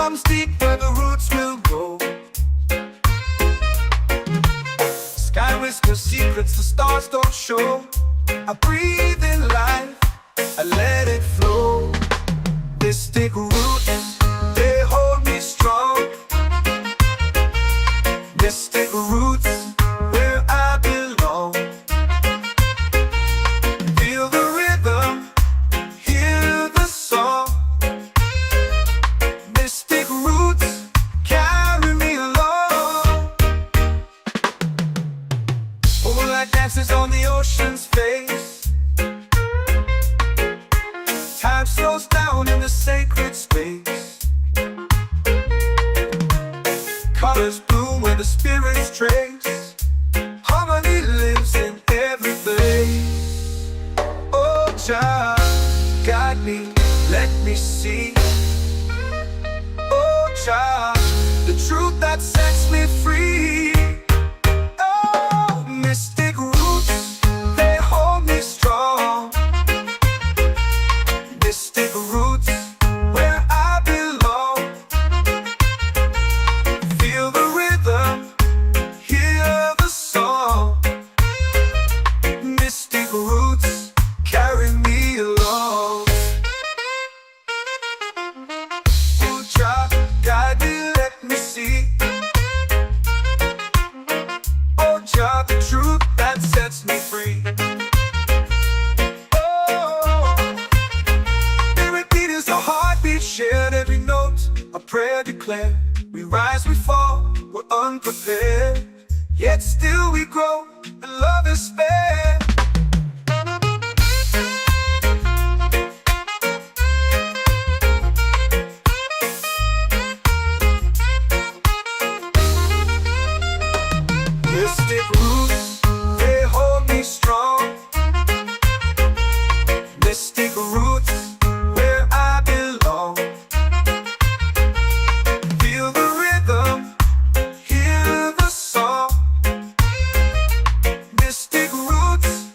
comes deep where the roots will grow. Sky whispers secrets the stars don't show. I breathe in life, I let it flow. Mystic roots, they hold me strong. Mystic roots, where I belong. Feel the rhythm, hear the song. Mystic roots, carry me along. Moonlight dances on the ocean's face. Time slows down in the sacred space. Colors bloom where the spirits trace. Harmony lives in every face. Oh, Jah, guide me, let me see. Oh, Jah, the truth that sets me free. Oh, mystic roots, they hold me strong. Mystic roots, where I belong. Feel the rhythm, hear the song. Mystic roots, carry me along. Oh, Jah, guide me, let me see. Oh, Jah, the truth that sets me free. Shared every note, a prayer declared. We rise, we fall, we're unprepared. Yet still we grow, and love is spared. Mystic roots, they hold me strong. Mystic roots, where I belong. Feel the rhythm, hear the song. Mystic roots,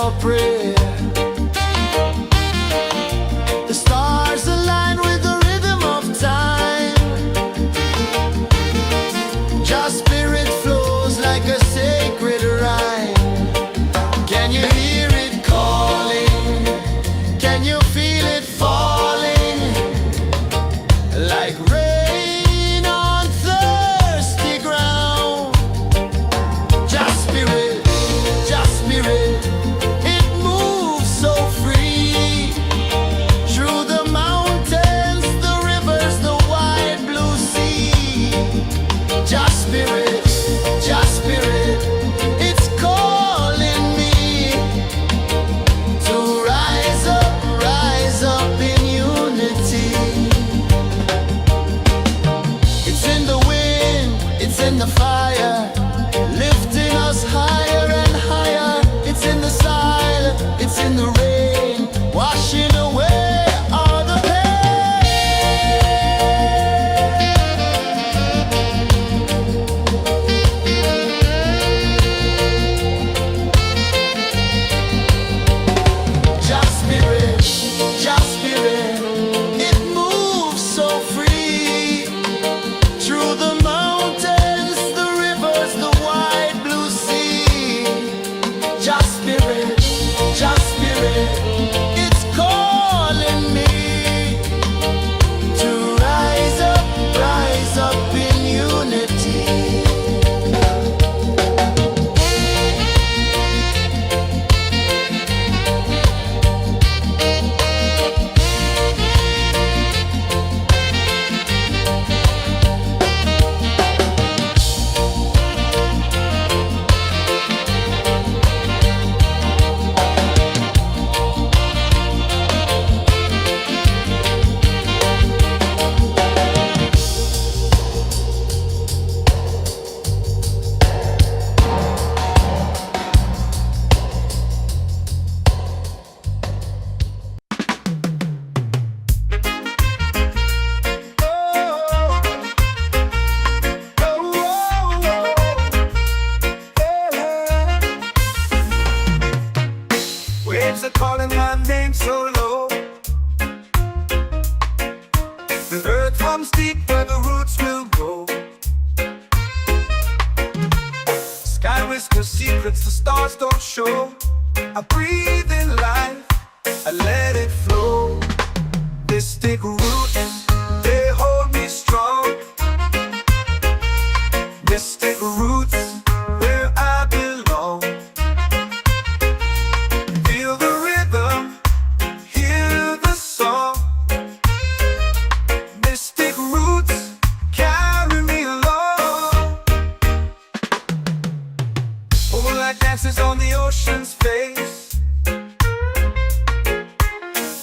our prayer. The stars align with the rhythm of time. Your spirit flows like a sacred rhyme. Can you hear it calling? Can you feel it falling? Like rain on thirsty ground. Just spirit, it moves so free. Through the mountains, the rivers, the wide blue sea. Just spirit, it's calling me to rise up in unity. It's in the wind, it's in the fire, lifting us higher and higher. It's in the silence, it's in the rain, washing away all the pain. Just spirit, it moves so free. Through the mountains, the rivers, the wide blue sea. Just spirit, it's calling me to rise up in unity. Waves are calling my name so low. The earth comes deep where the roots will grow. Sky whispers secrets the stars don't show. I breathe in life, I let it flow. Mystic roots, they hold me strong. Mystic roots, where I belong. Feel the rhythm, hear the song. Mystic roots, carry me along. Moonlight dances on the ocean's face.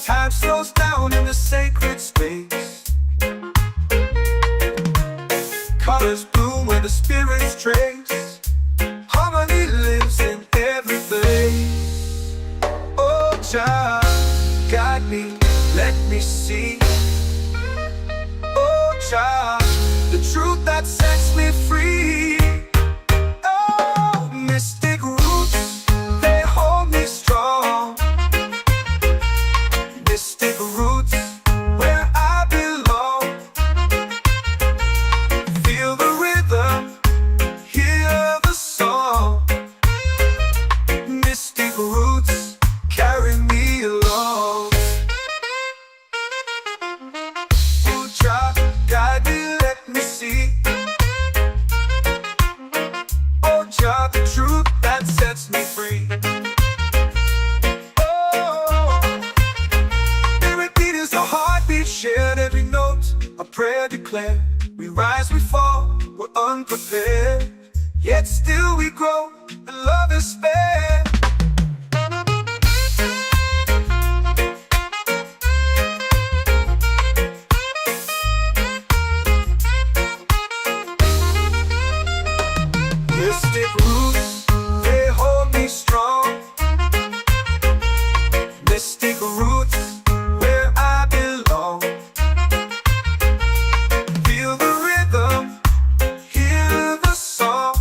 Time slows down in the sacred space. Colors bloom where the spirits trace. Harmony lives in every place. Oh, child, guide me, let me see. Oh, child, the truth that sets me free. Oh, mystic roots, they hold me strong. Mystic roots, where I belong. Feel the rhythm, hear the song. Mystic roots, carry me along. Oh, child, guide me, let me see. Oh, child, the truth that sets me free. Oh, every beat is a heartbeat shared, every note a prayer declared. We rise, we fall, we're unprepared, yet still we grow, and love is spared. Mystic roots, they hold me strong. Mystic roots, where I belong. Feel the rhythm, hear the song.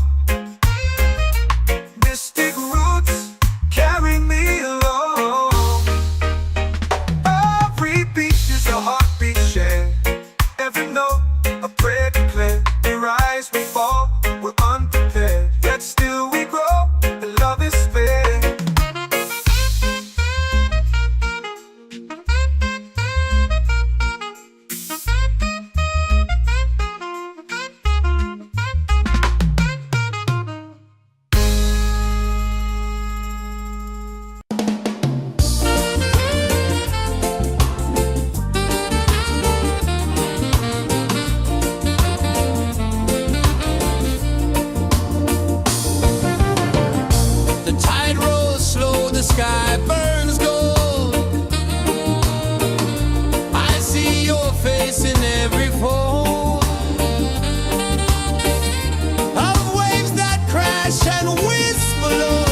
overload.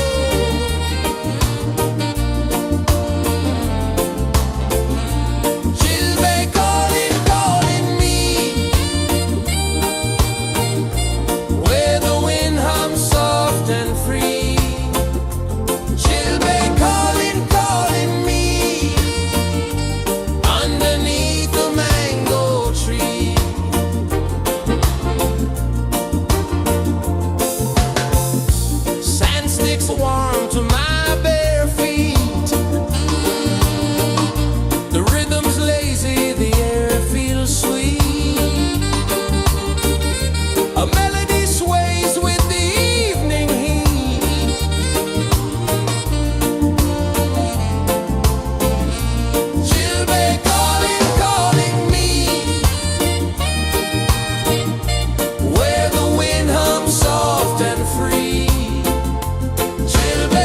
Chilbey calling, calling me, where the wind hums soft and free. Chilbey calling, calling me, underneath the mango tree. Sand sticks warm to my bare feet. The rhythm's lazy, the air feels sweet. A melody sways with the evening heat. Chilbey calling, calling me, where the wind hums soft and free. Chilbey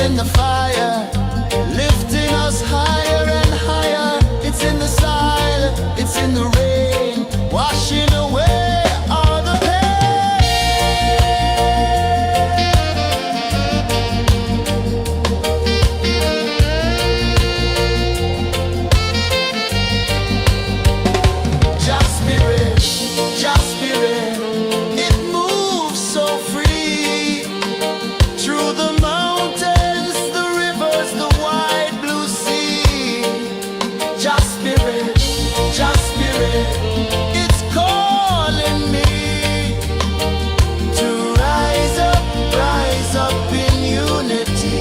in the fire, lifting us higher and higher. It's in the silence, it's in the rain, washing away all the Just spirit, it moves so free through the mountains, the rivers, the wide blue sea. Just spirit, it's calling me to rise up in unity.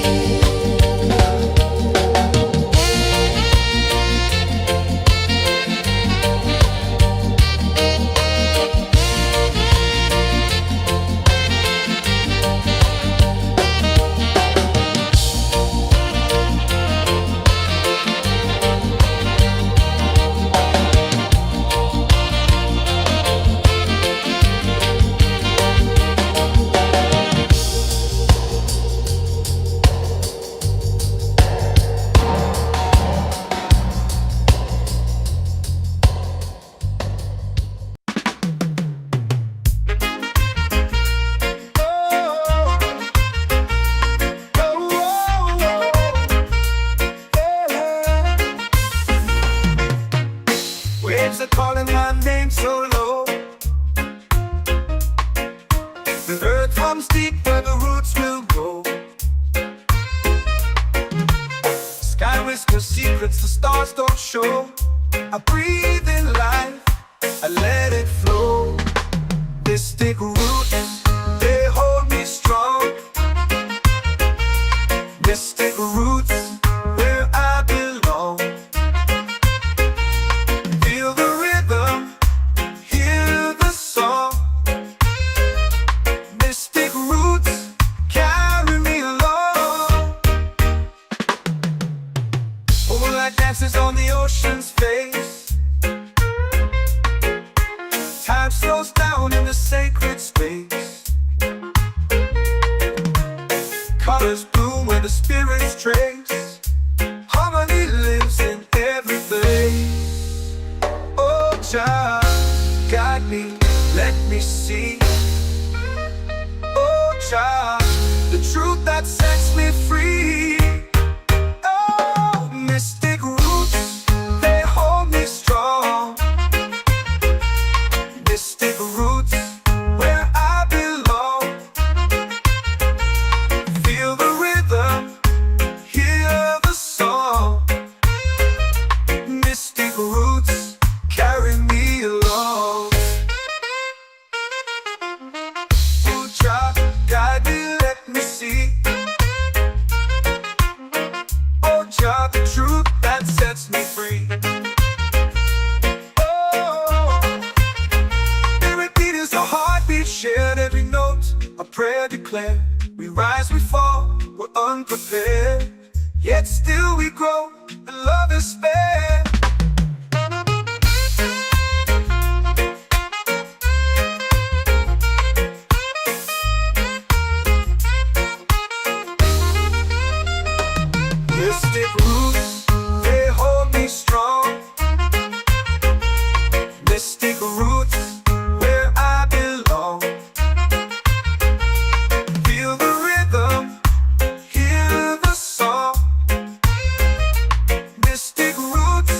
Waves are calling my name so low. The earth hums deep where the roots will go. Sky whispers secrets the stars don't show. I breathe in life, I let it flow. Mystic roots, they hold me strong. Mystic roots, where I belong. Feel the rhythm, hear the song. Mystic roots, carry me along. Moonlight dances on the ocean's face. Time slows down in the sacred space. Colors bloom where the spirits trace. Harmony lives in every place. Oh, child, guide me, let me see. Oh, child, the truth that sets me free. Oh, mystic roots, they hold me strong. Mystic roots, where I belong. Feel the rhythm, hear the song. Mystic roots, carry me along. Oh, child, guide me, let me see. Oh, child, the truth that sets me free. Oh, every beat is a heartbeat shared, every note a prayer declared. We rise, we fall, we're unprepared, yet still we grow, and love is spared. Mystic roots, they hold me strong. Mystic roots, where I belong. Feel the rhythm, hear the song. Mystic roots,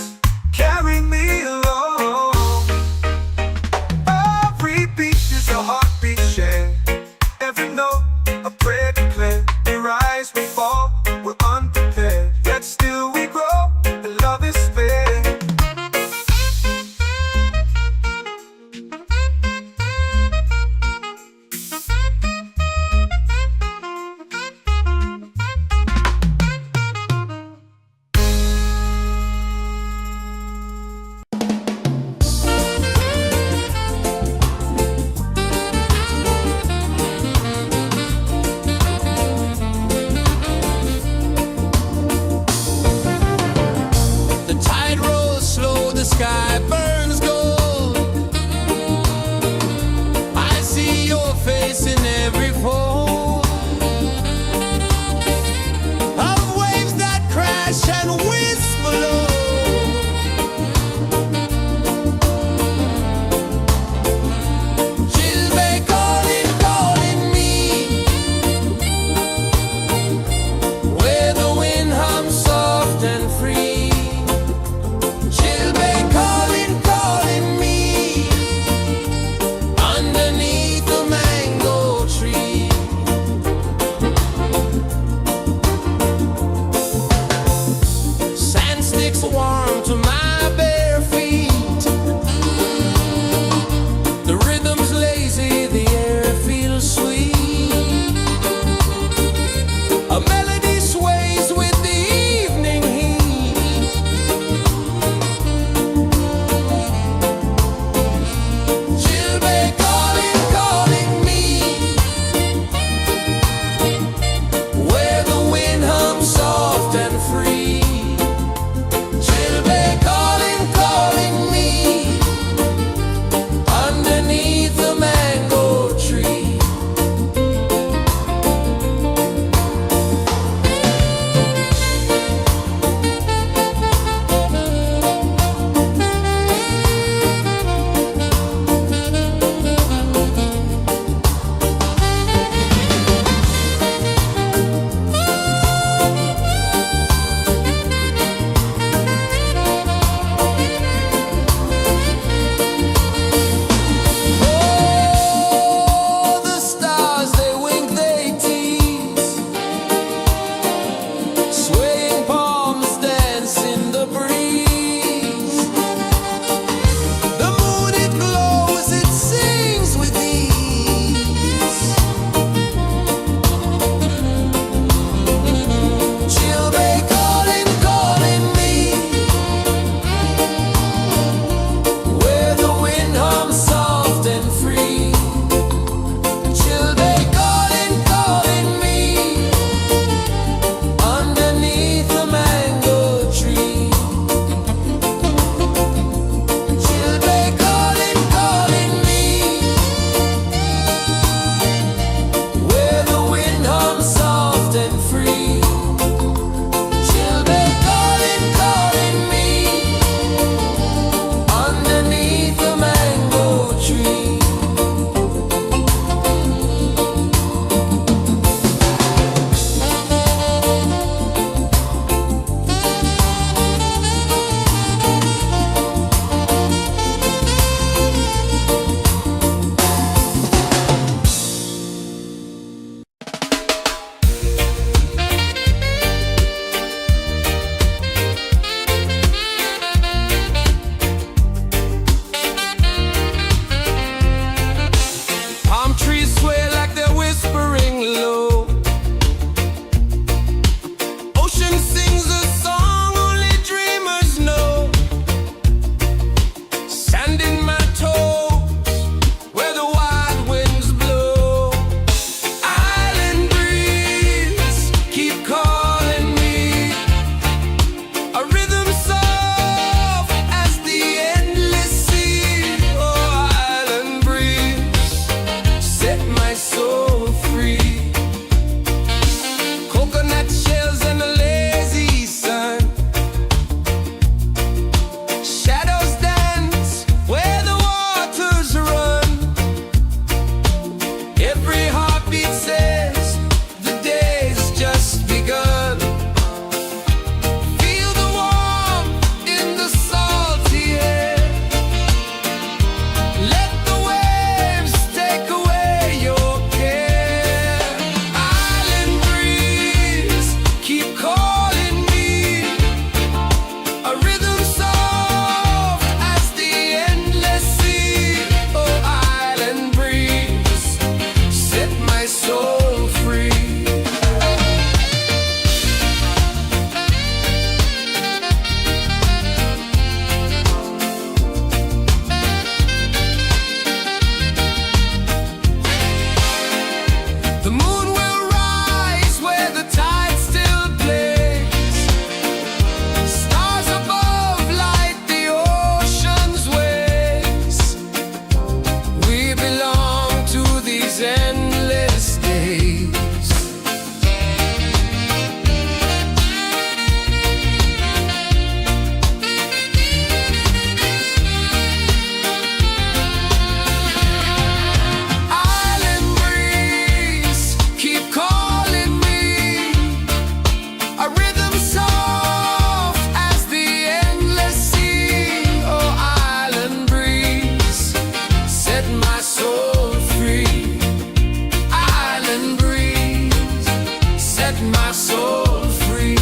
set my soul free.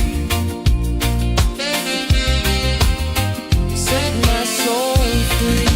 Set my soul free.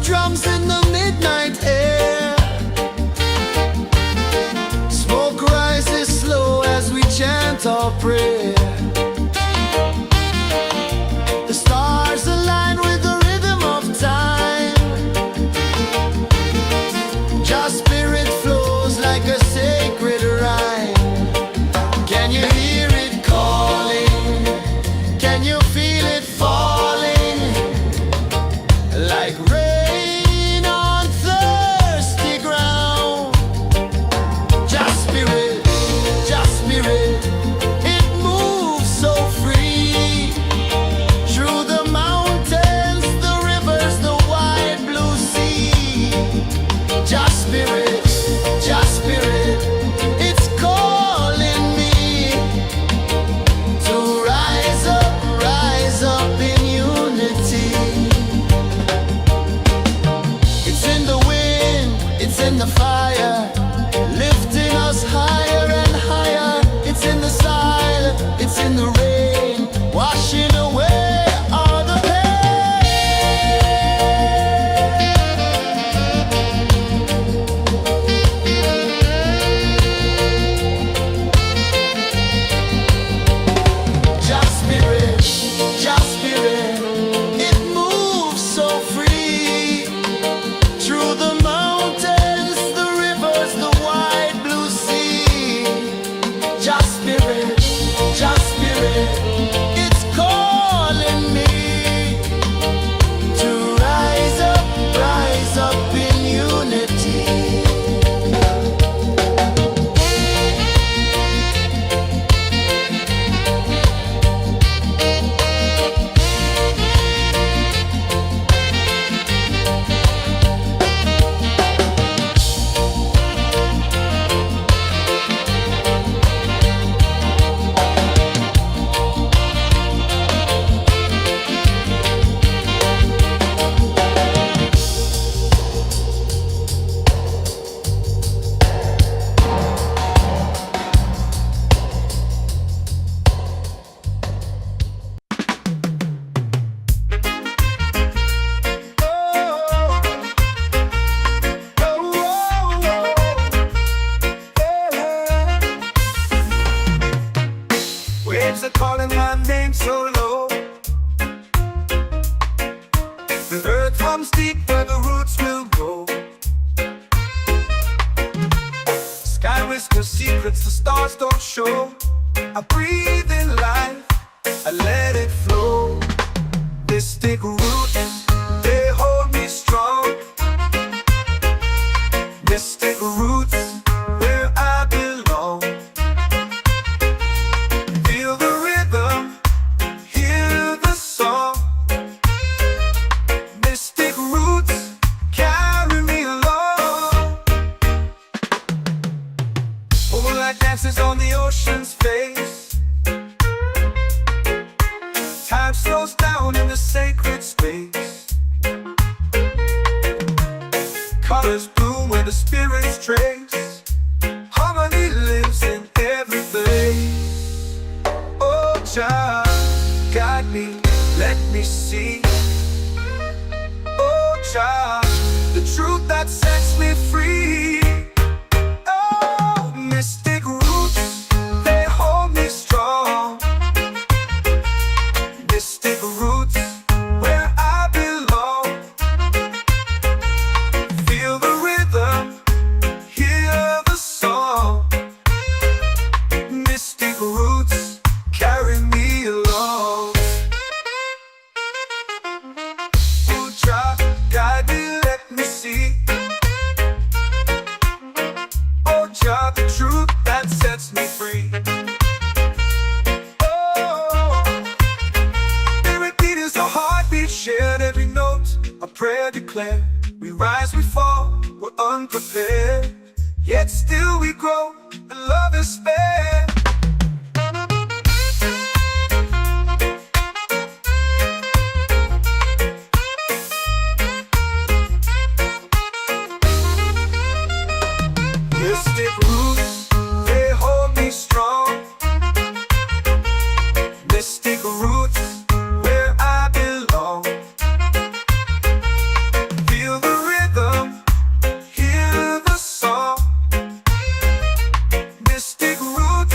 Drums in the midnight air. Smoke rises slow as we chant our prayer. The stars align with the rhythm of time. Just spirit flows like a sacred rhyme. Can you hear it calling? Can you feel it falling? Like rain in the fire, lifting us higher and higher. It's in the silence, it's in the rain, washing away all the just spirit, it moves so free through the mountains, the rivers, the wide blue sea. Just spirit, it's calling me to rise up in unity. Waves are calling my name so low. The earth hums deep where the roots will go. Sky whispers secrets the stars don't show. I breathe in life, let it flow. Mystic roots, they hold me strong. Mystic roots, where I belong. Feel the rhythm, hear the song. Mystic roots, carry me along. Moonlight dances on the ocean's face. Time slows down in the sacred space. Colors bloom where the spirits trace. Harmony lives in every place. Oh, Jah, guide me, let me see. Oh, Jah, the truth that sets me free. Oh, mystic roots, they hold me strong. Mystic roots, where I belong. Feel the rhythm, hear the song. Mystic roots, carry me along. Oh, Jah, guide me, let me see. Oh, Jah, the truth that sets me free. Shared every note, a prayer declared. We rise, we fall, we're unprepared. Yet still we grow, and love is spared. Mystic roots, they hold me strong. Mystic roots, where I belong. Feel the rhythm, hear the song. Mystic roots,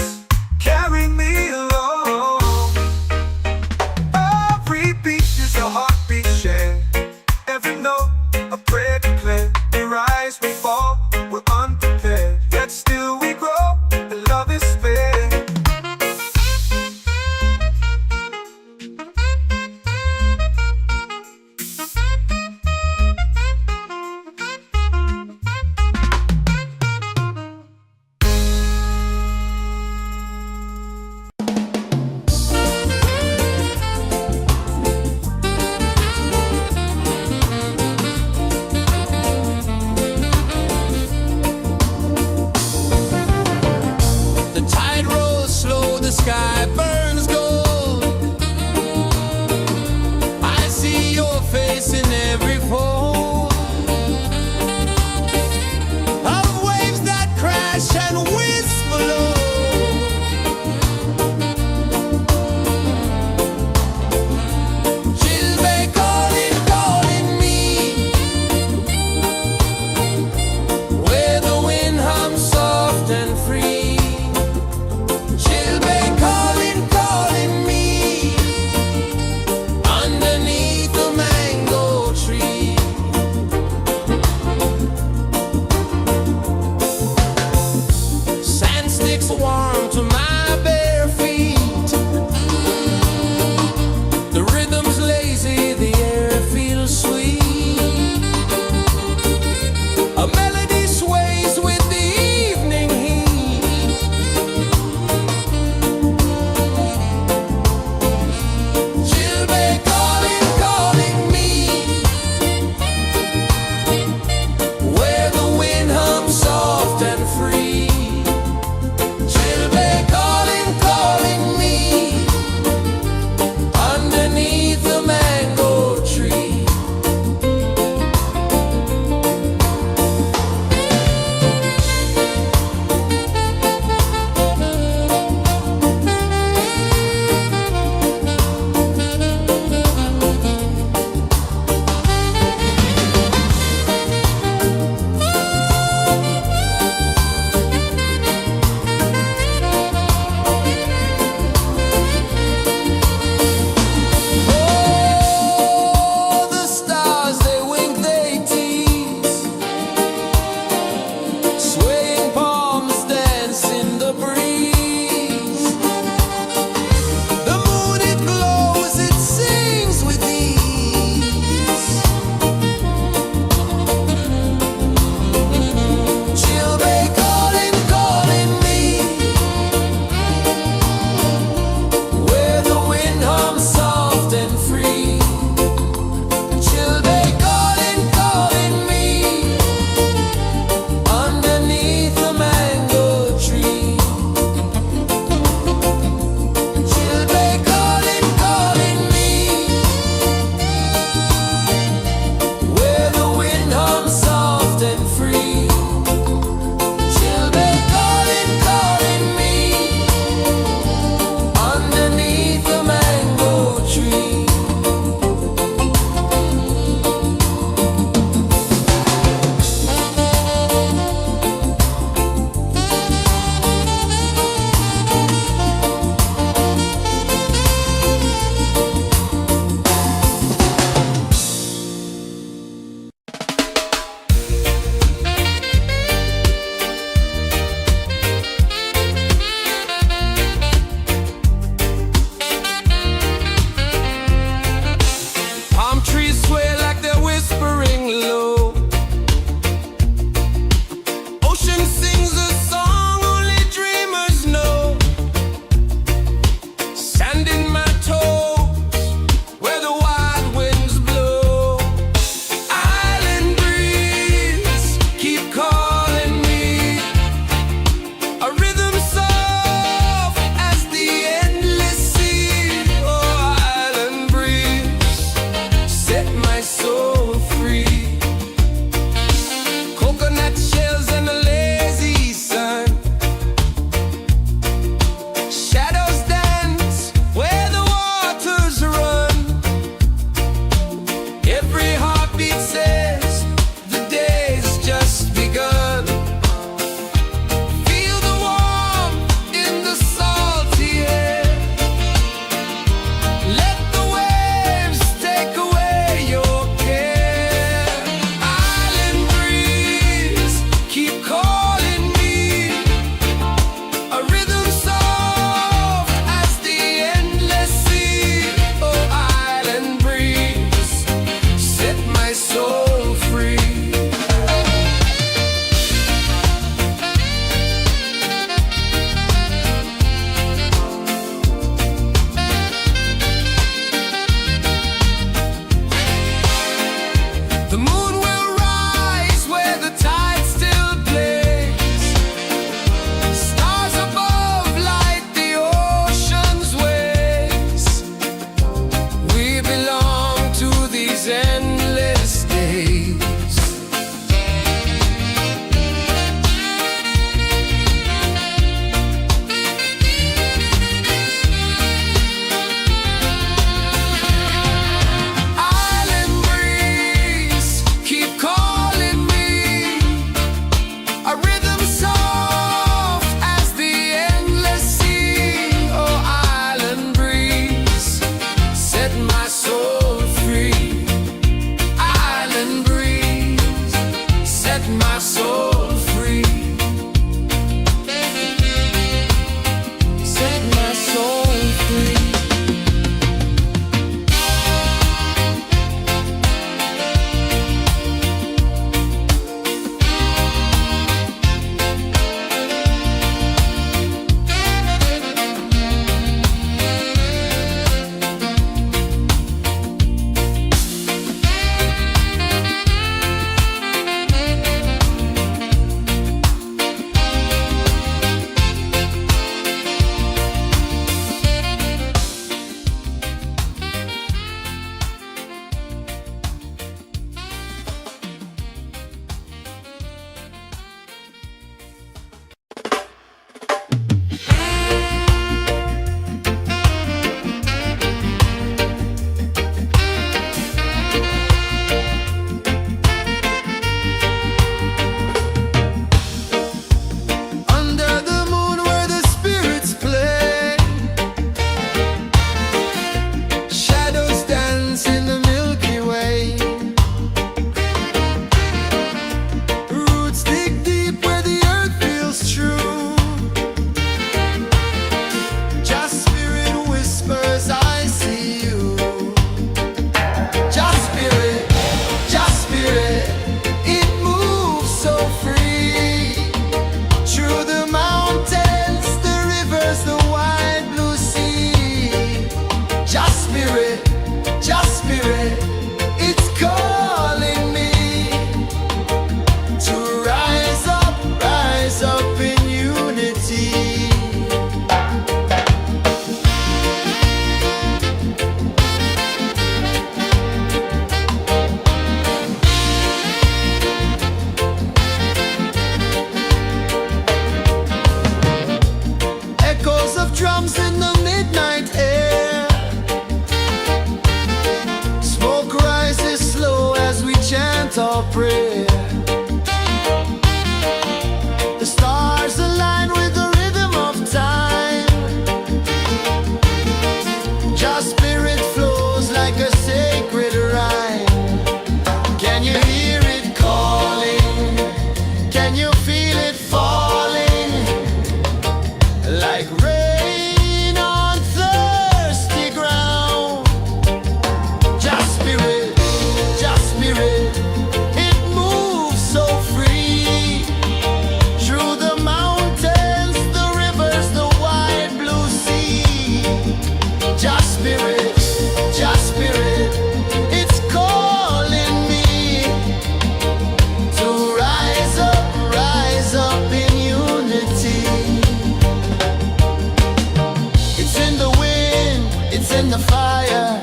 in the fire,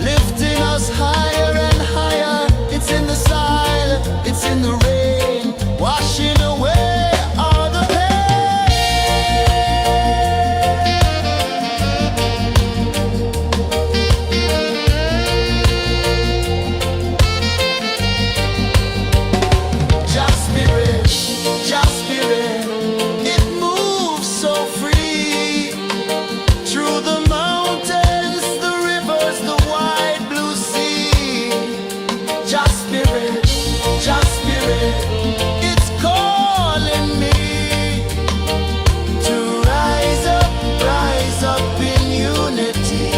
lifting us higher and higher. It's in the silence, it's in the rain, washing away all the pain. Just spirit, just spirit, it moves so free through the mountains, the rivers, the wide blue sea. Just spirit, it's calling me to rise up in unity.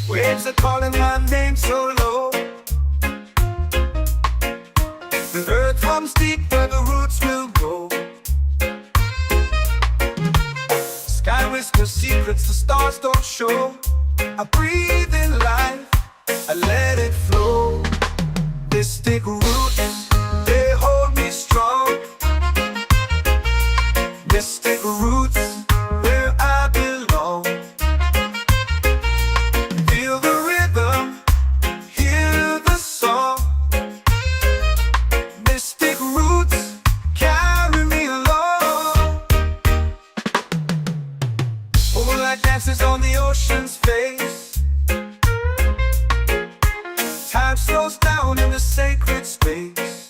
Waves are calling my name so low. The earth hums deep where the roots will go. Sky whispers secrets the stars don't show. I breathe in life, I let it flow. Mystic roots, they hold me strong. Mystic roots, where I belong. Feel the rhythm, hear the song. Mystic roots, carry me along. Moonlight dances on the ocean's face. Time slows down in the sacred space.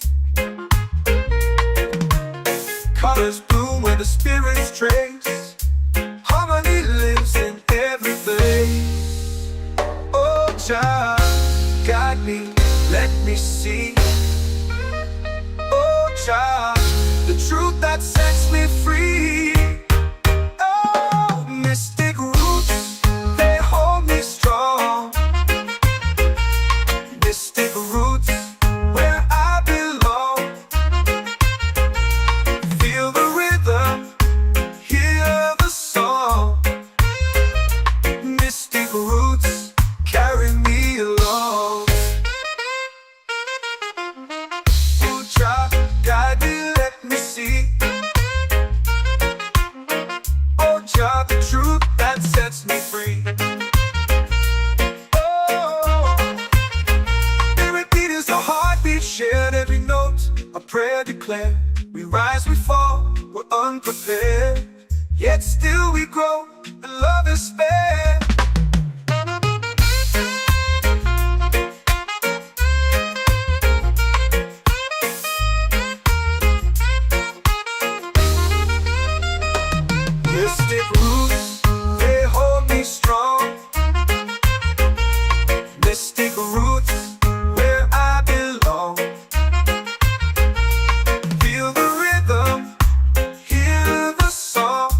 Colors bloom where the spirits trace. Harmony lives in every place. Oh, child, guide me, let me see. Oh, child, the truth that sets me free. Oh, mystic roots, they hold me strong. Mystic roots, where I belong. Feel the rhythm, hear the song. Mystic roots, carry me along. Oh, child, guide me, let me see. Oh, child, the truth that sets me free. Oh, every beat is a heartbeat shared, every note a prayer declared. We rise, we fall, we're unprepared, yet still we grow, and love is spared. Mystic roots, they hold me strong. Mystic roots, where I belong. Feel the rhythm, hear the song.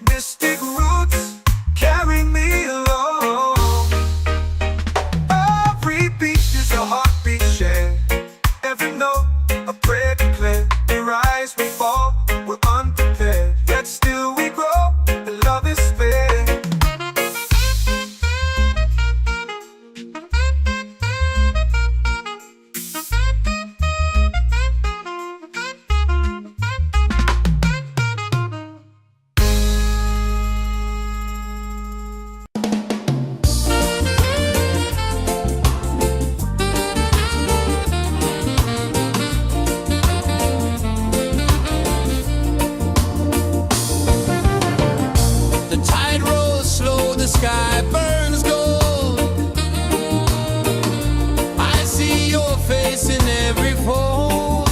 Mystic roots, carry me along. Every beat is a heartbeat shared, every note a prayer declared. We rise, we fall, we're unprepared, yet still we grow, and love is spared. The tide rolls slow, the sky burns gold. I see your face in every fold.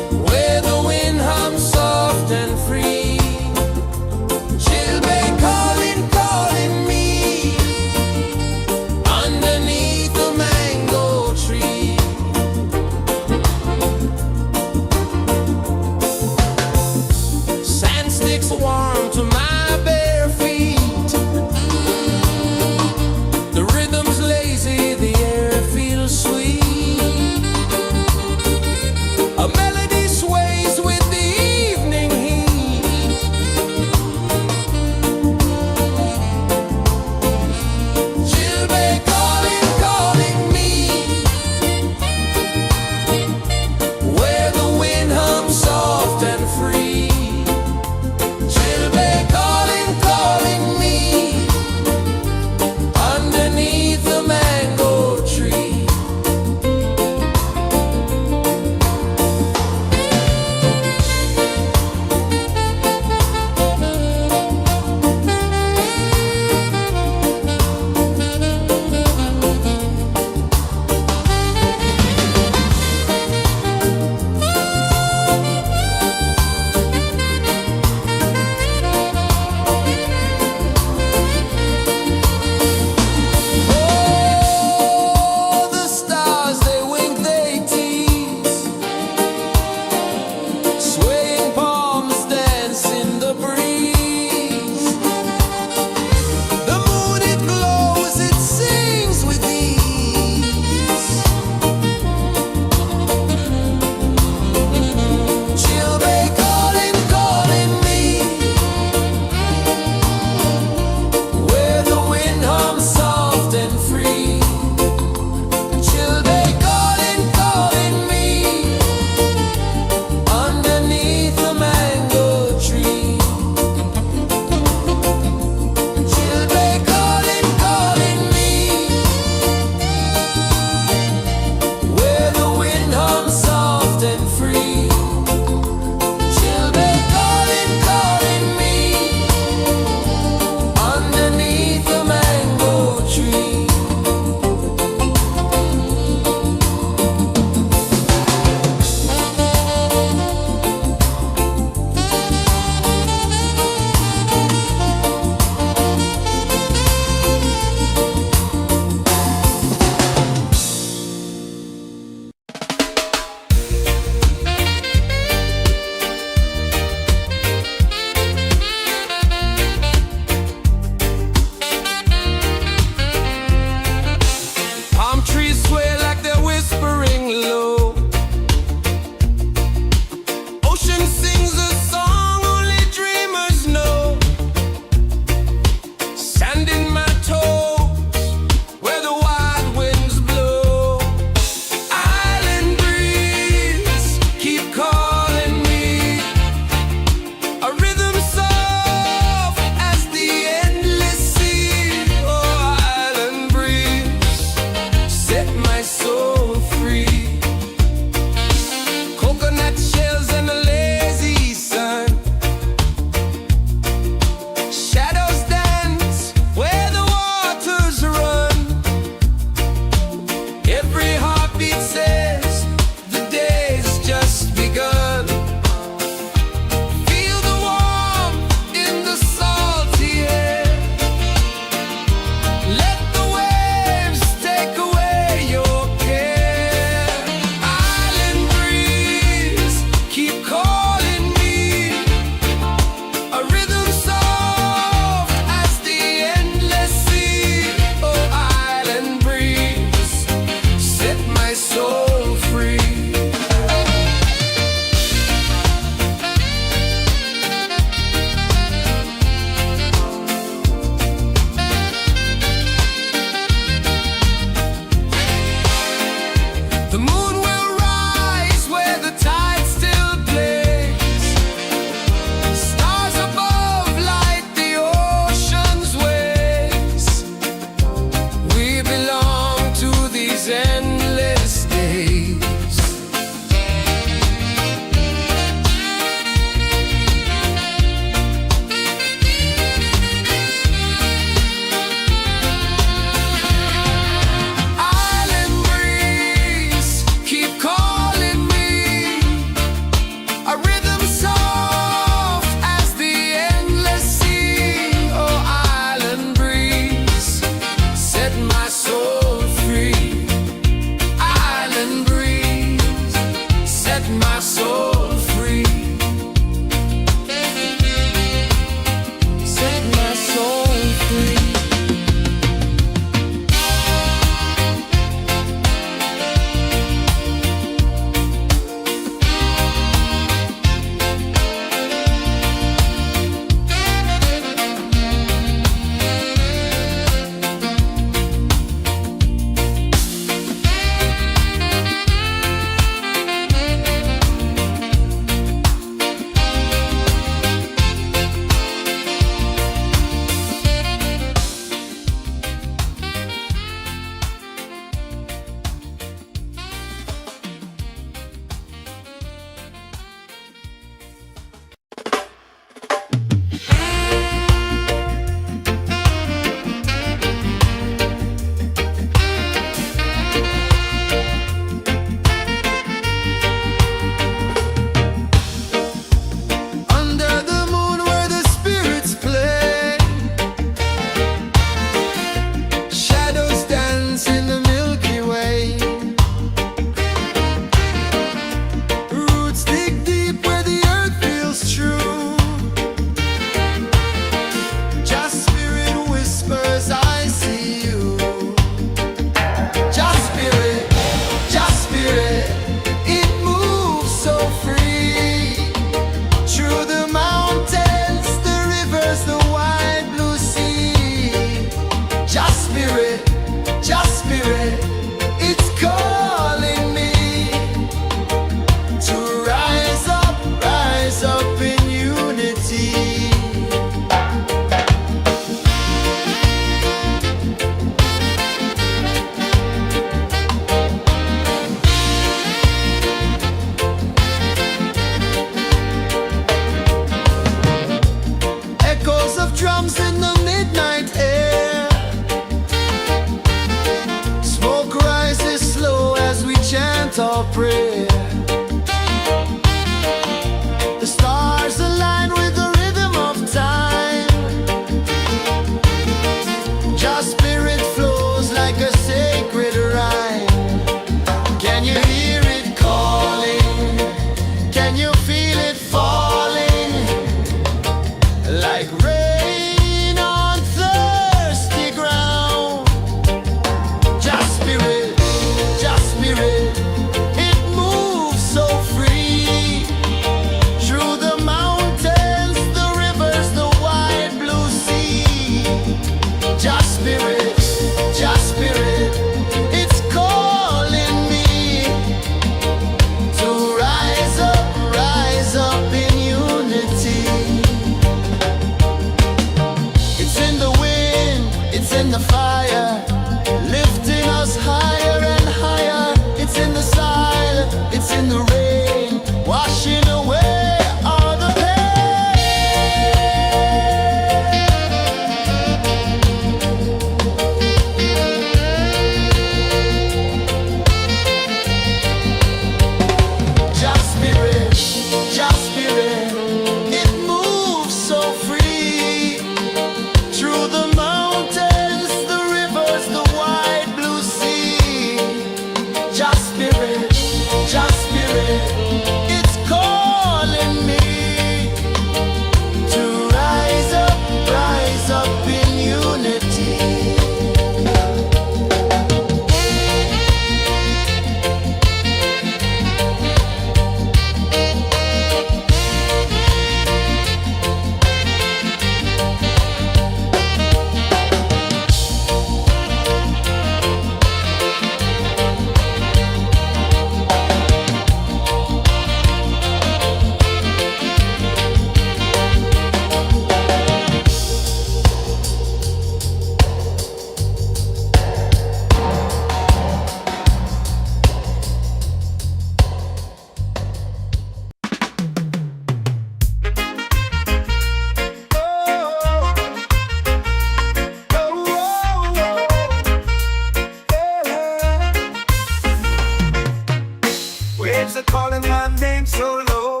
waves are calling my name so low.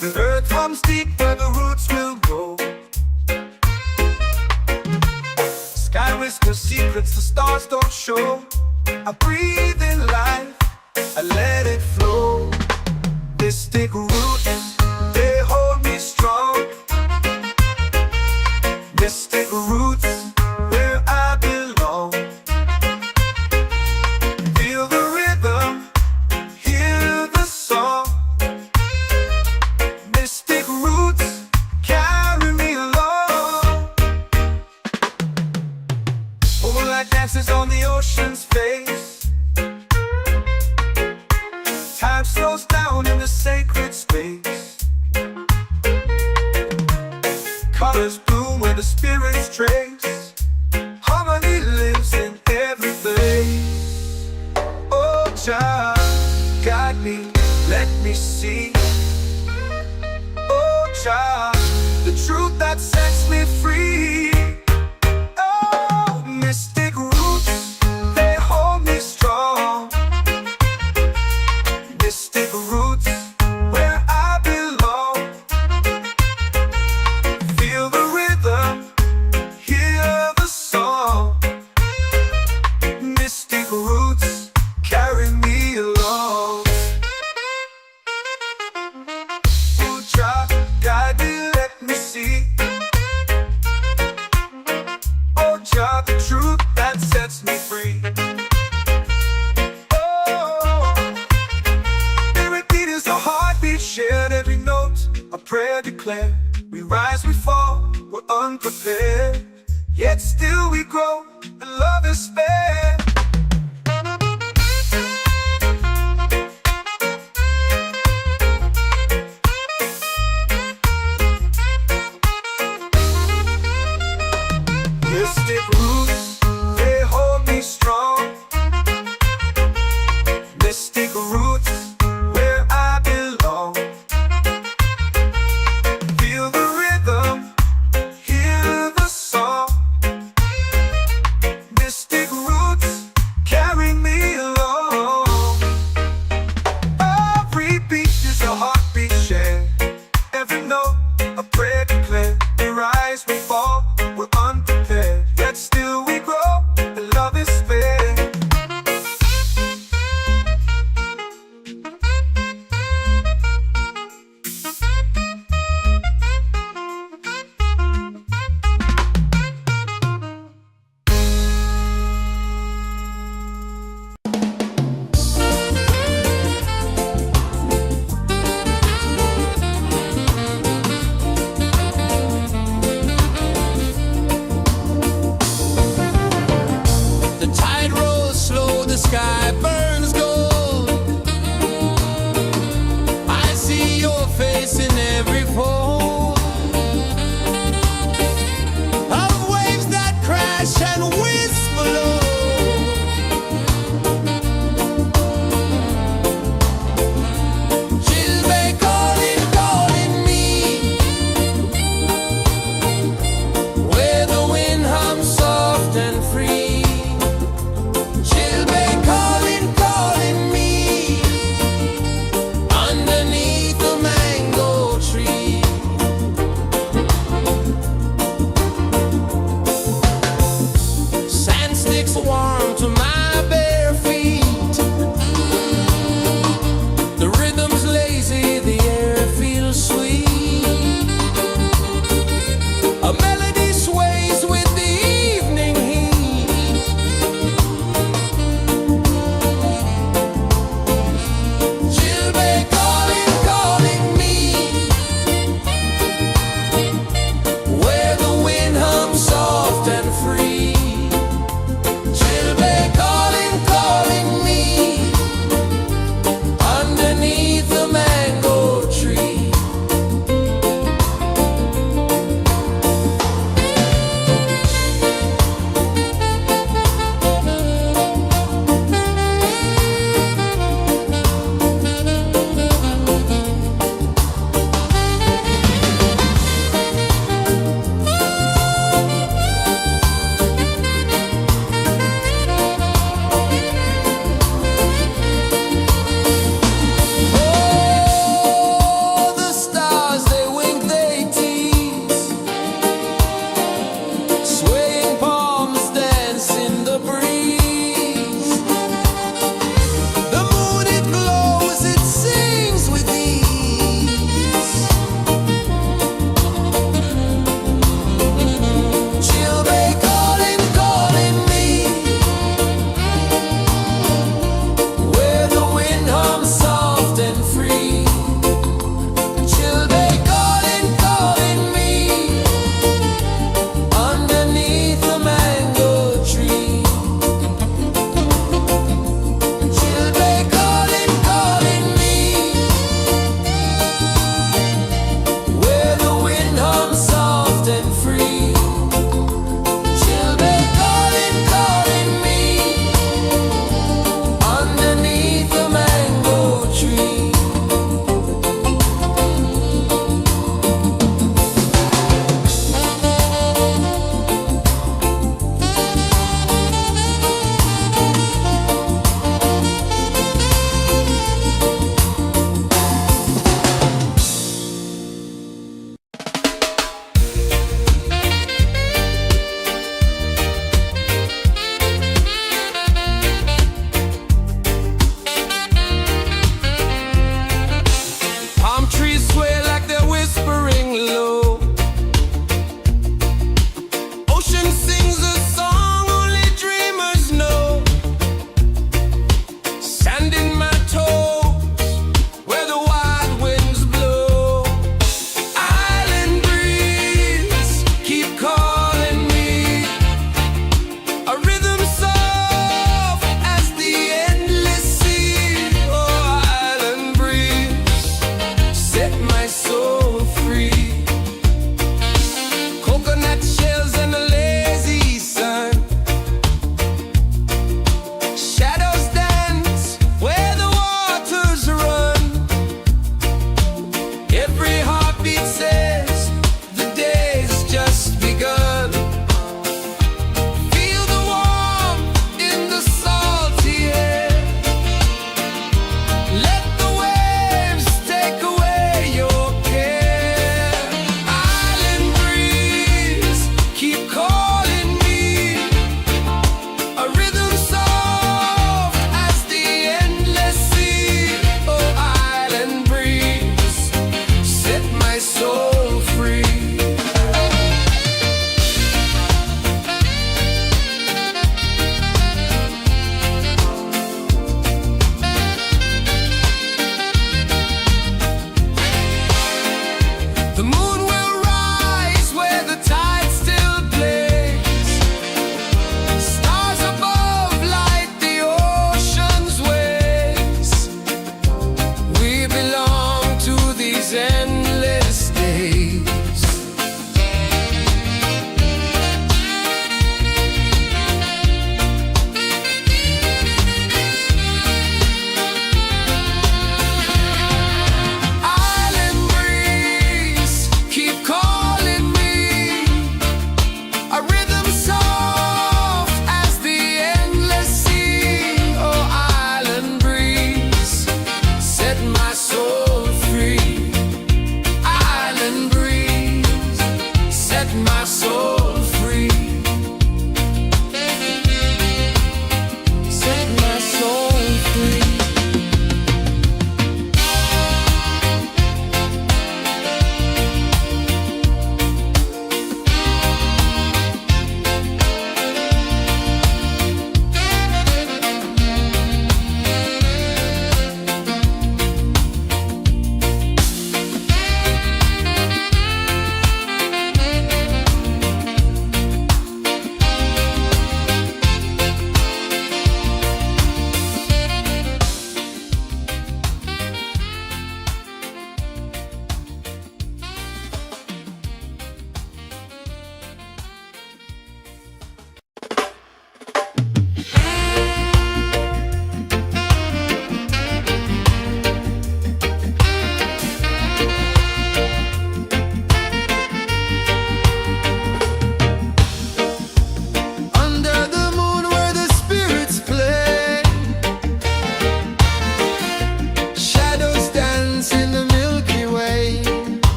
The earth hums deep where the roots will go. Sky whispers secrets the stars don't show. I breathe in life, I let it flow. Mystic roots, they hold me strong. Mystic roots, where I belong. Feel the rhythm, hear the song. Mystic roots, carry me along. Moonlight dances on the ocean's face. Time slows down in the sacred space. Colors bloom where the spirits trace. Harmony lives in every place. Oh, child, guide me, let me see. Oh, child, the truth that sets me free. Oh, mystic roots, they hold me strong. Mystic roots, where I belong. Feel the rhythm, hear the song. Mystic roots, carry me along. Oh, child, guide me, let me see. Oh, child, the truth that sets me free. Shared every note, a prayer declared. We rise, we fall, we're unprepared. Yet still we grow, and love is spared. Mystic roots, they hold me strong. Mystic roots, where I belong. Feel the rhythm, hear the song. Mystic roots,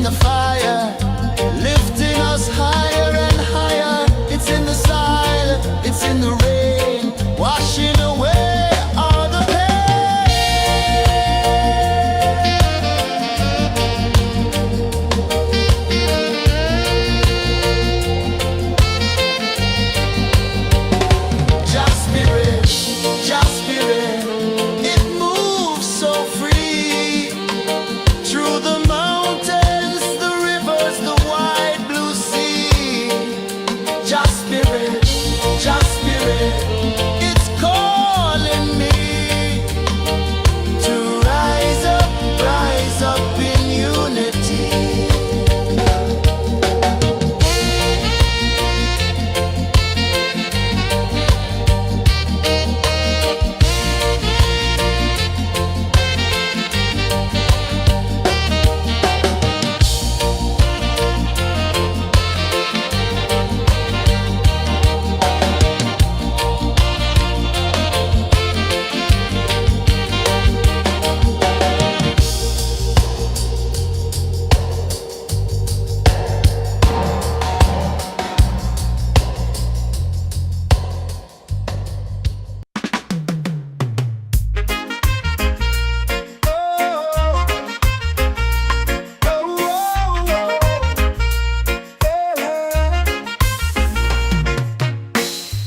the fire, lifting us higher and higher. It's in the silence, it's in the rain, washing away all the Just spirit, just spirit, it moves so free through the mountains, the rivers, the wide blue sea. Just spirit, it's calling me to rise up in unity.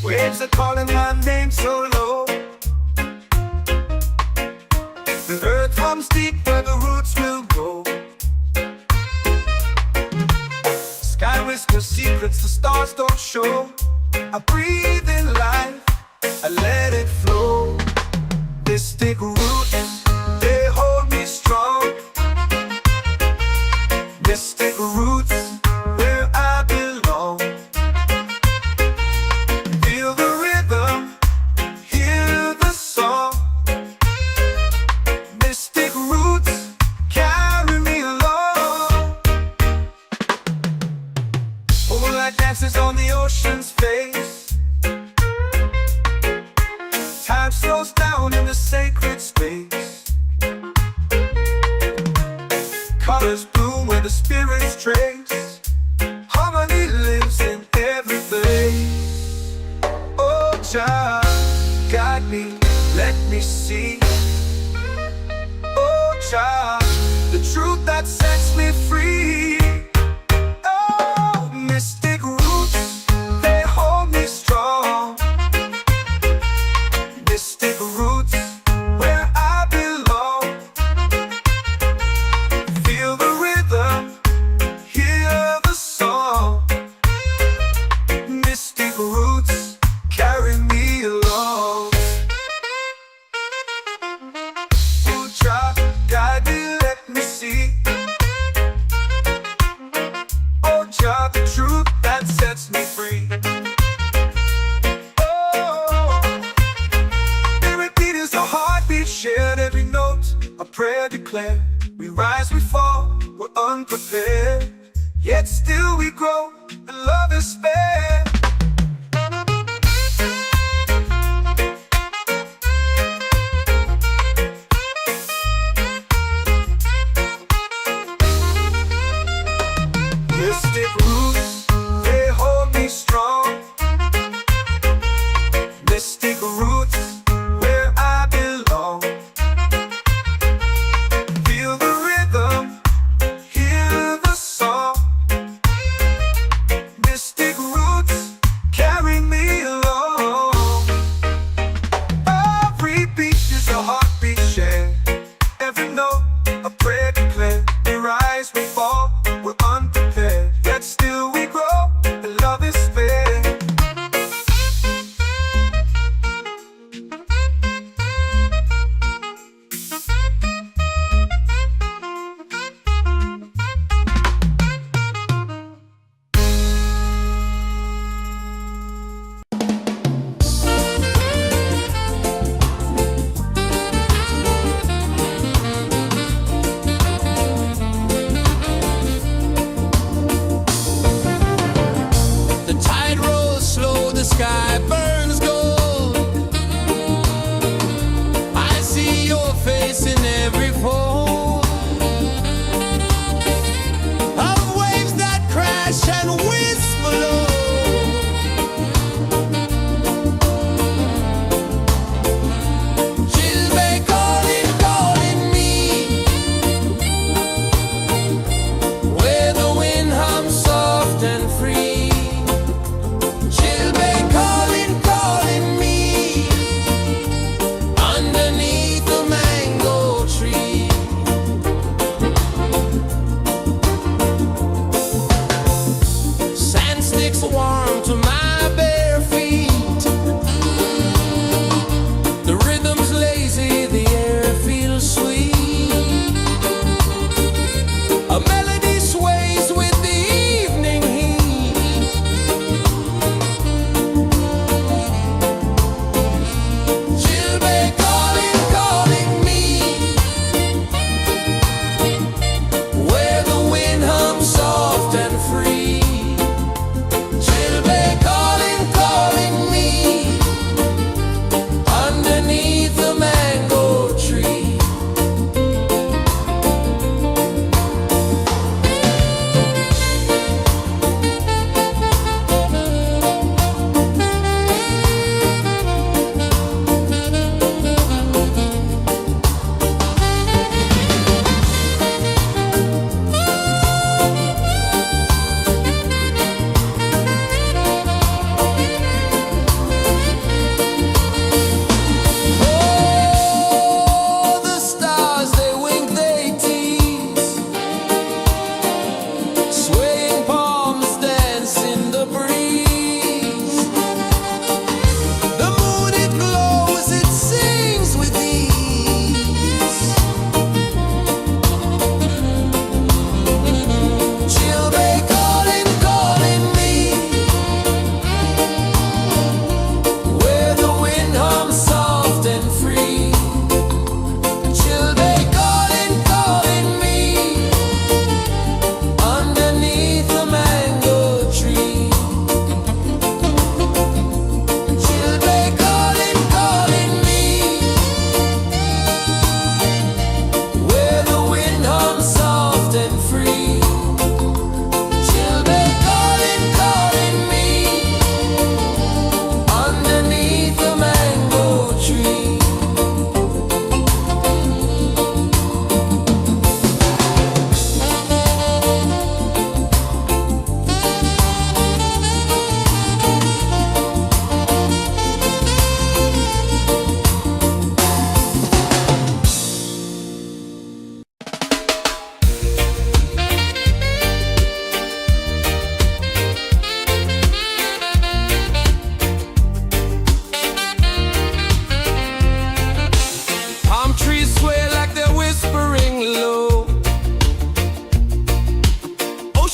Waves are calling my name so low. The earth hums deep where the roots will go. Sky whispers secrets the stars don't show. I breathe in life, I let it flow. This take root and they hold me strong. This take roots where I belong. Feel the rhythm, hear the song. Mystic roots carry me along. Moonlight dances on the ocean's face. Time slows down in the sacred space. Colors bloom where the spirits trace. Harmony lives in every place. Oh, Jah, guide me, let me see. Oh, Jah, the truth that sets me free. Oh, mystic roots, they hold me strong. Mystic roots, where I belong. Feel the rhythm, hear the song. Mystic roots carry me along. Oh, Jah, guide me, let me see. Oh, Jah, the truth that sets me free. Oh, spirit beat is a heartbeat shared, every note a prayer declared. We rise, we fall, we're unprepared, yet still we grow, and love is spared. Mystic roots, they hold me strong. Mystic roots, where I belong. Feel the rhythm, hear the song. Mystic roots carry me along. Every beat is a heartbeat shared, every note a prayer declared. We rise, we fall, we're unprepared, yet still we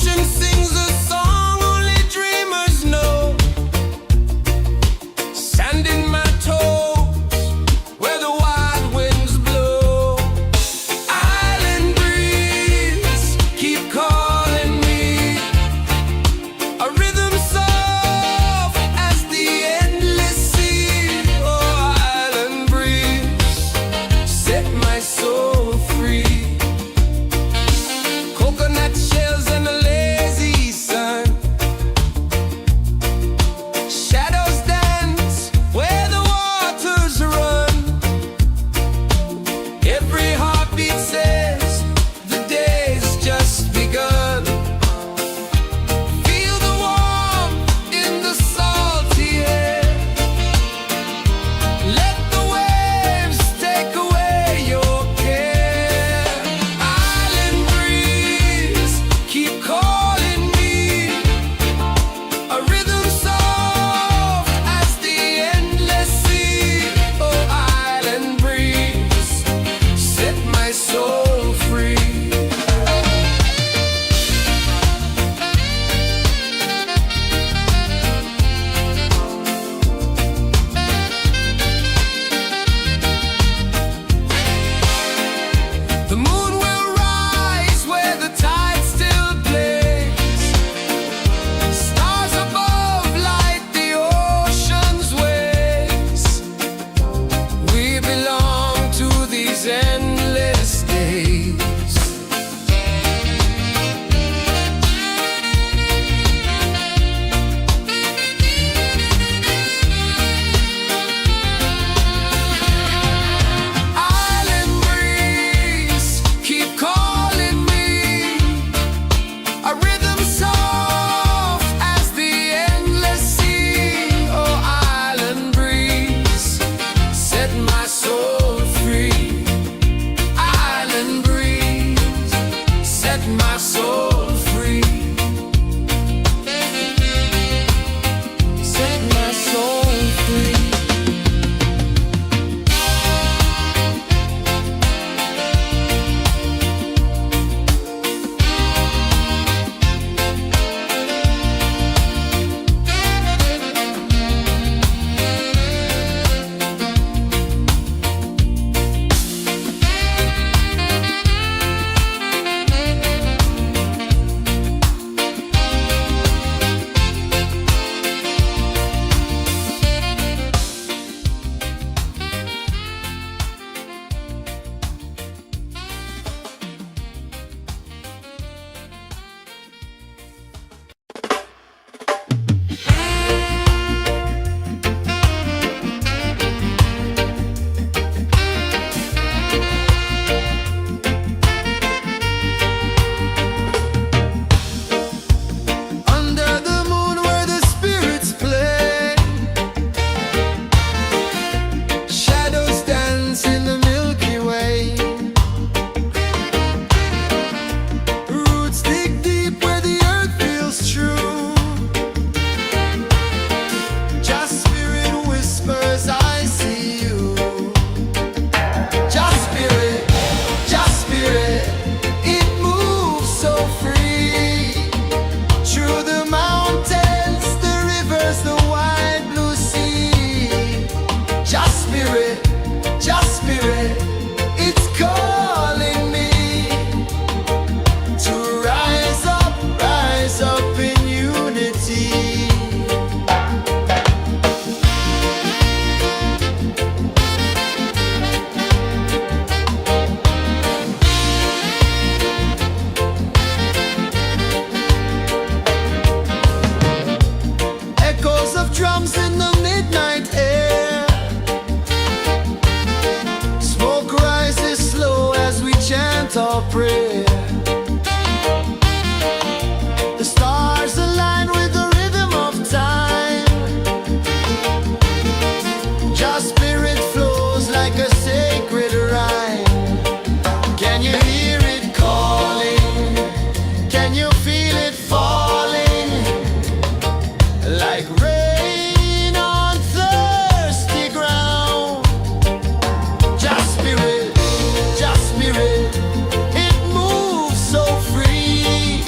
ocean sings a song only dreamers know. Sand in my toes where the wild winds blow. Island breeze, keep calling me. A rhythm soft as the endless sea. Oh, island breeze, set my soul free. Coconut shells and a lazy sun. Shadows dance where the waters run. Every heartbeat says the day's just begun. Feel the warmth in the salty air. Let the waves take away your care. Island breeze, keep calling me. A rhythm soft as the endless sea. Oh, island breeze, set my soul free. The moon will rise where the tide still plays. Stars above light the ocean's waves. We belong to these endless days. Island breeze, keep calling me. A rhythm soft as the endless sea. Oh, island breeze, set my soul free. Island breeze, set my soul free. Set my soul free. Under the moon where the spirits play. Shadows dance in the Milky Way. Roots dig deep where the earth feels true. Just spirit whispers, I see you. Just spirit, it moves so free. Through the mountains, the rivers, the wide blue sea. Just spirit, it's calling me to rise up in unity. Echoes of drums in the midnight air. Smoke rises slow as we chant our prayer. The stars align with the rhythm of time. Just spirit flows like a sacred rhyme. Can you hear it calling? Can you feel it falling? Like rain on thirsty ground. Just spirit, it moves so free.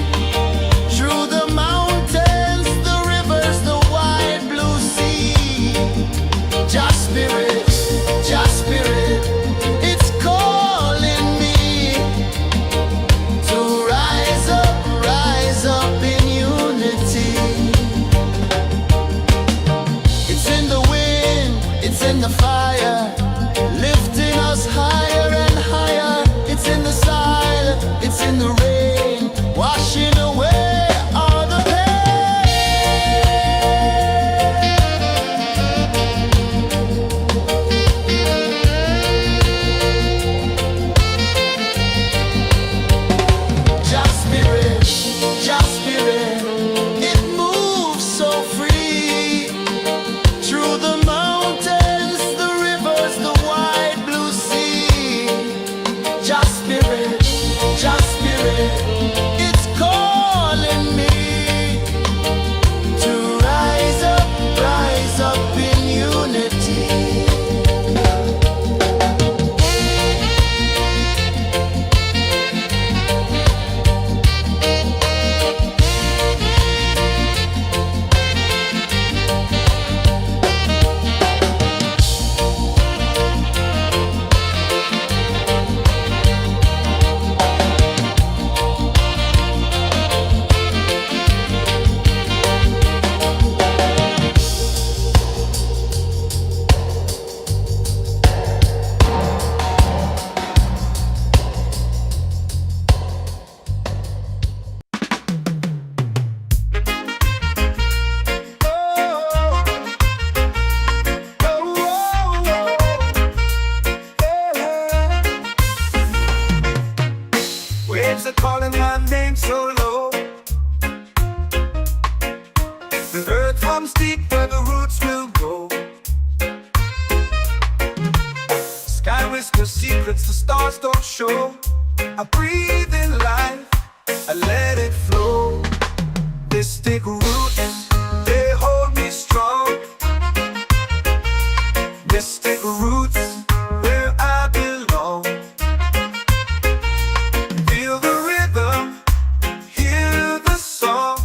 I breathe in life, I let it flow. Mystic roots, they hold me strong. Mystic roots, where I belong. Feel the rhythm, hear the song.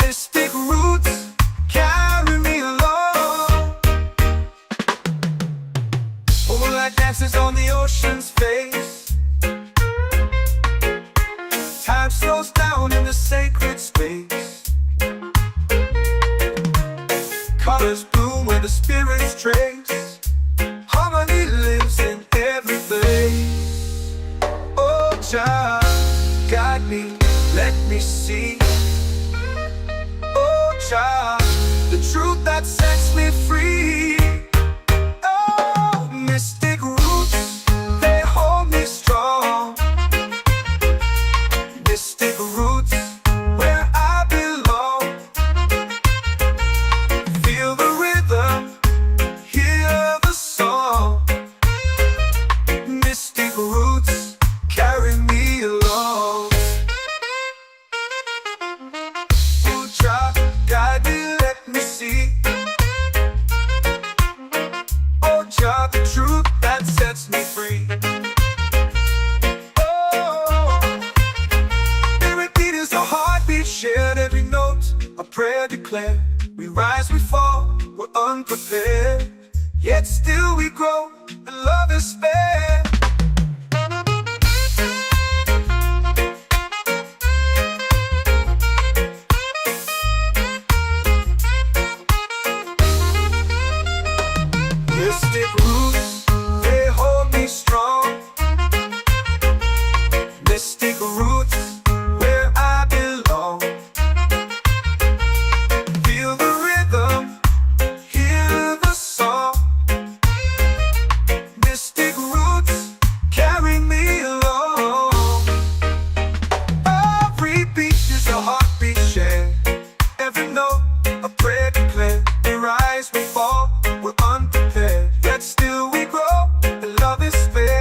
Mystic roots, carry me along. Moonlight dances on the ocean's face. Time slows down in the sacred space. Colors bloom where the spirits trace. Harmony lives in every place. Oh, Jah, guide me, let me see. Oh, Jah, the truth that sets me free. Oh, mystic roots, they hold me strong. Mystic roots, where I belong. Feel the rhythm, hear the song. Mystic roots, carry me along. Oh, Jah, guide me, let me see. Oh, Jah, the truth that sets me free. Shared every note, a prayer declared. We rise, we fall, we're unprepared. Yet still we grow, and love is spared. Mystic roots, they hold me strong. Mystic roots, where I belong. Feel the rhythm, hear the song. Mystic roots, carry me along. Every beat is a heartbeat shared. Every note, a prayer declared. We rise, we fall, we're unprepared. Yet still we grow, and love is spared.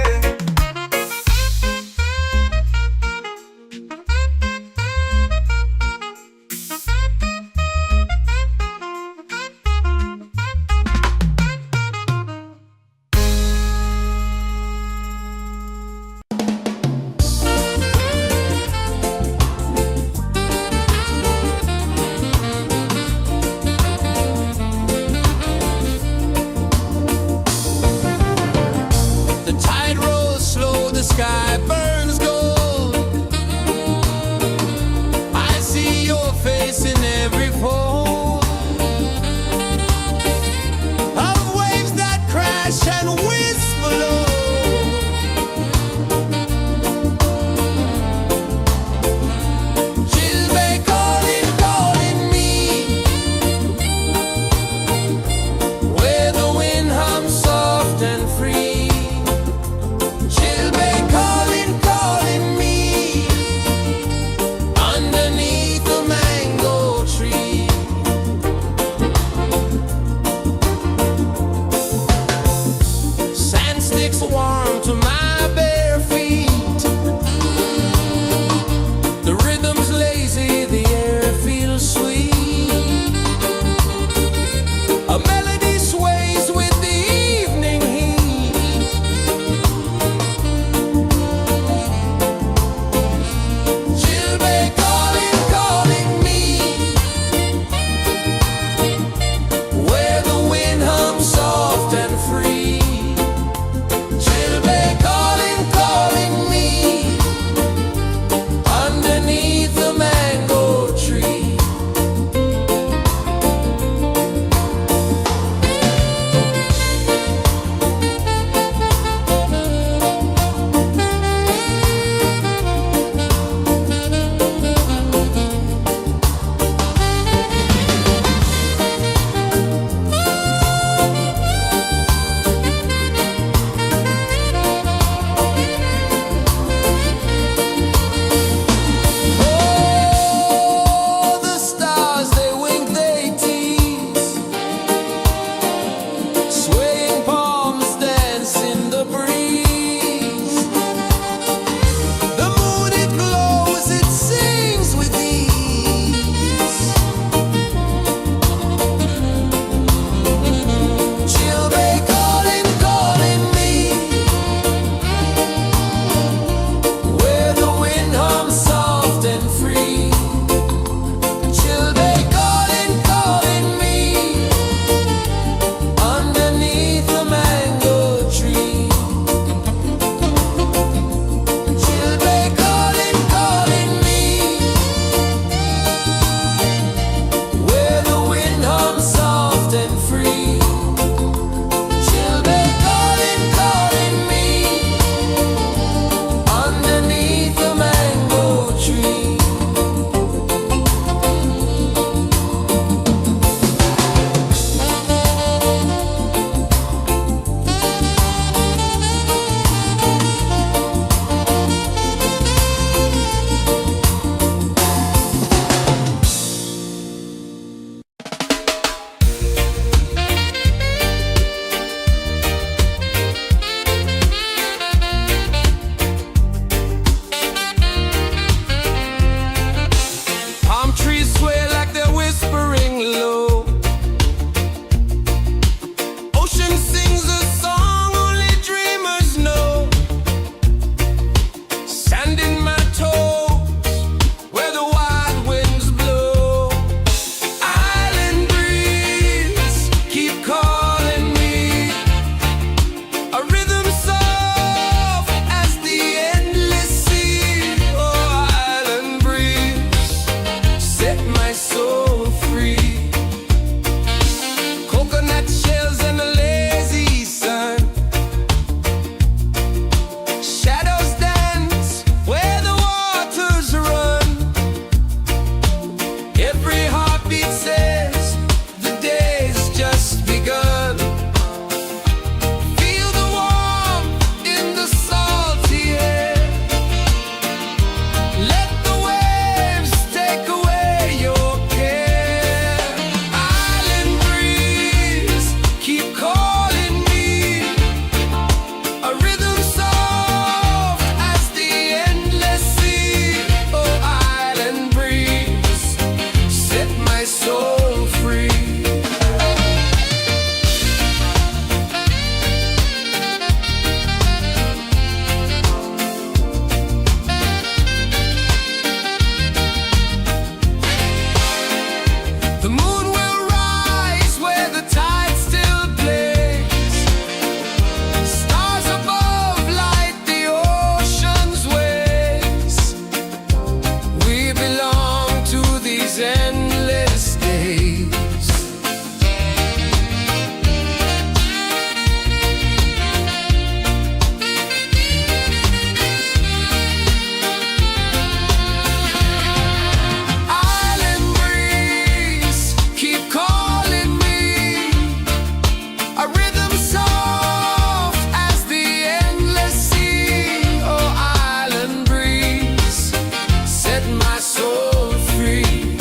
set my soul free.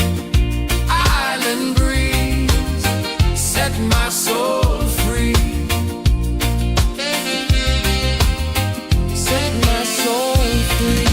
Island breeze, set my soul free. Set my soul free.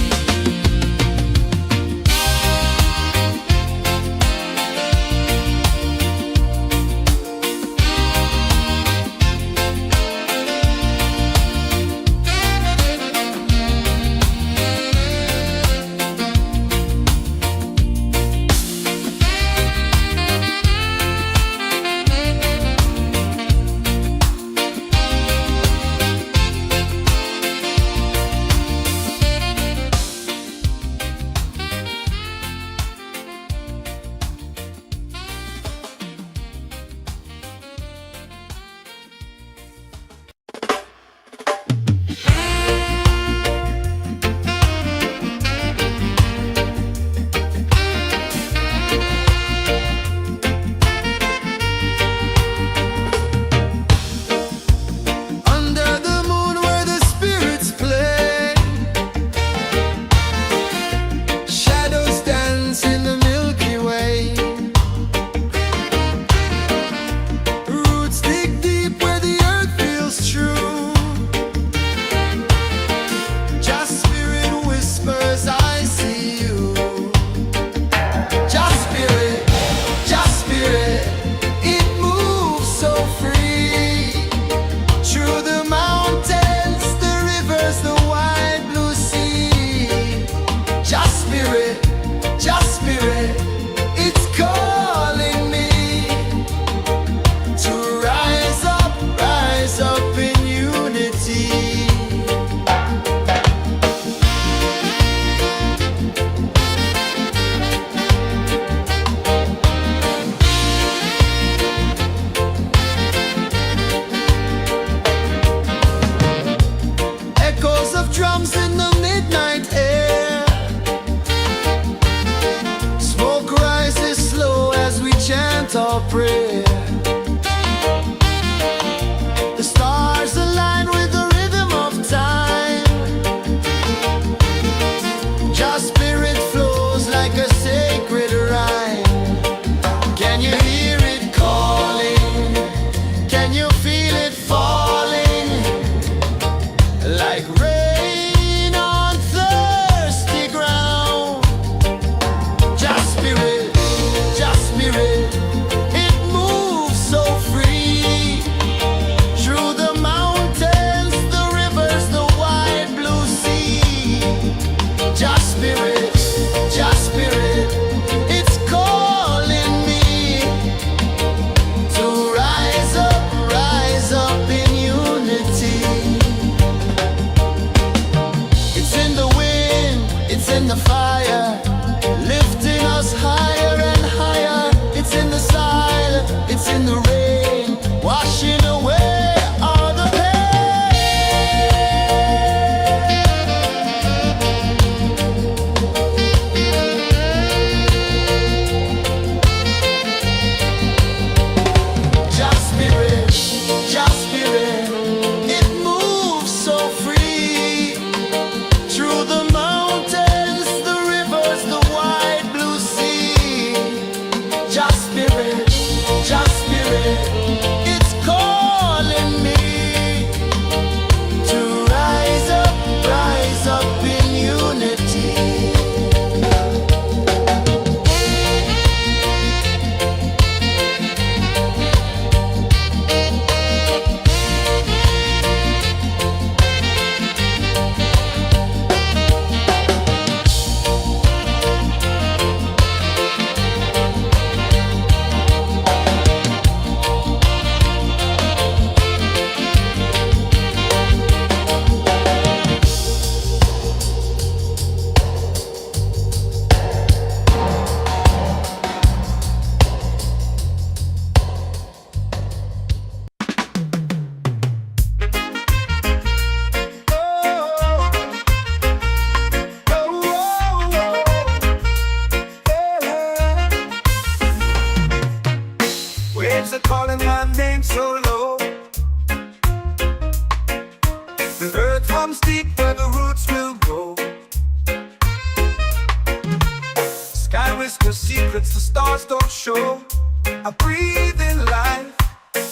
whisper secrets the stars don't show. I breathe in life,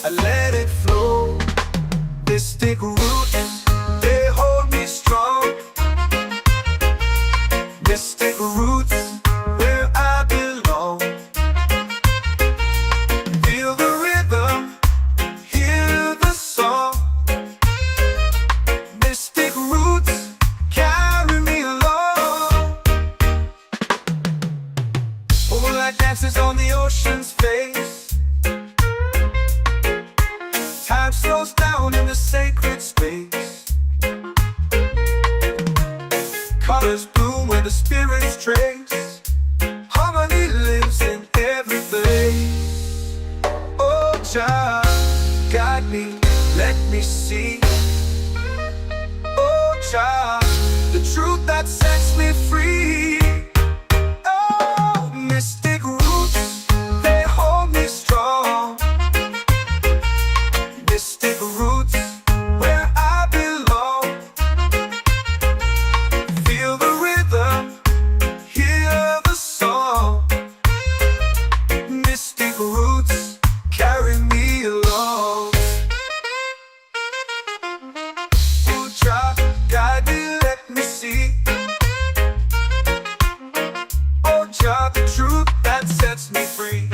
I let it flow. Mystic roots, they hold me strong. Mystic roots, where I belong. Feel the rhythm, hear the song. Mystic roots, carry me along. Moonlight dances on the ocean's face. Time slows down in the sacred space. Colors bloom where the spirits trace. Harmony lives in every place. Oh, Jah, guide me, let me see. Oh, Jah, the truth that sets me free. Oh, mystic roots, they hold me strong. Mystic roots, where I belong. Feel the rhythm, hear the song. Mystic roots, carry me along. Oh, Jah, guide me, let me see. Oh, Jah, the truth that sets me free.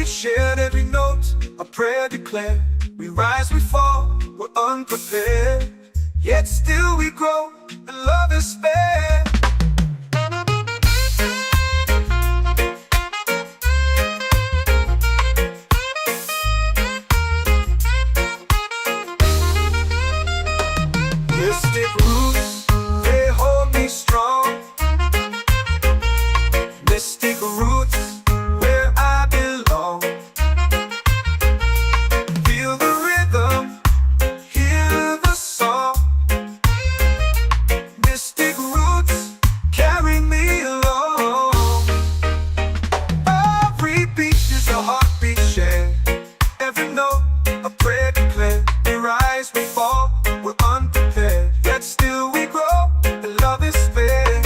Shared every note, a prayer declared. We rise, we fall, we're unprepared. Yet still we grow, and love is spared. Mystic roots, they hold me strong. Mystic roots, where I belong. Feel the rhythm, hear the song. Mystic roots, carry me along. Every beat is a heartbeat shared. Every note, a prayer declared. We rise, we fall, we're unprepared. Yet still we grow, and love is spared.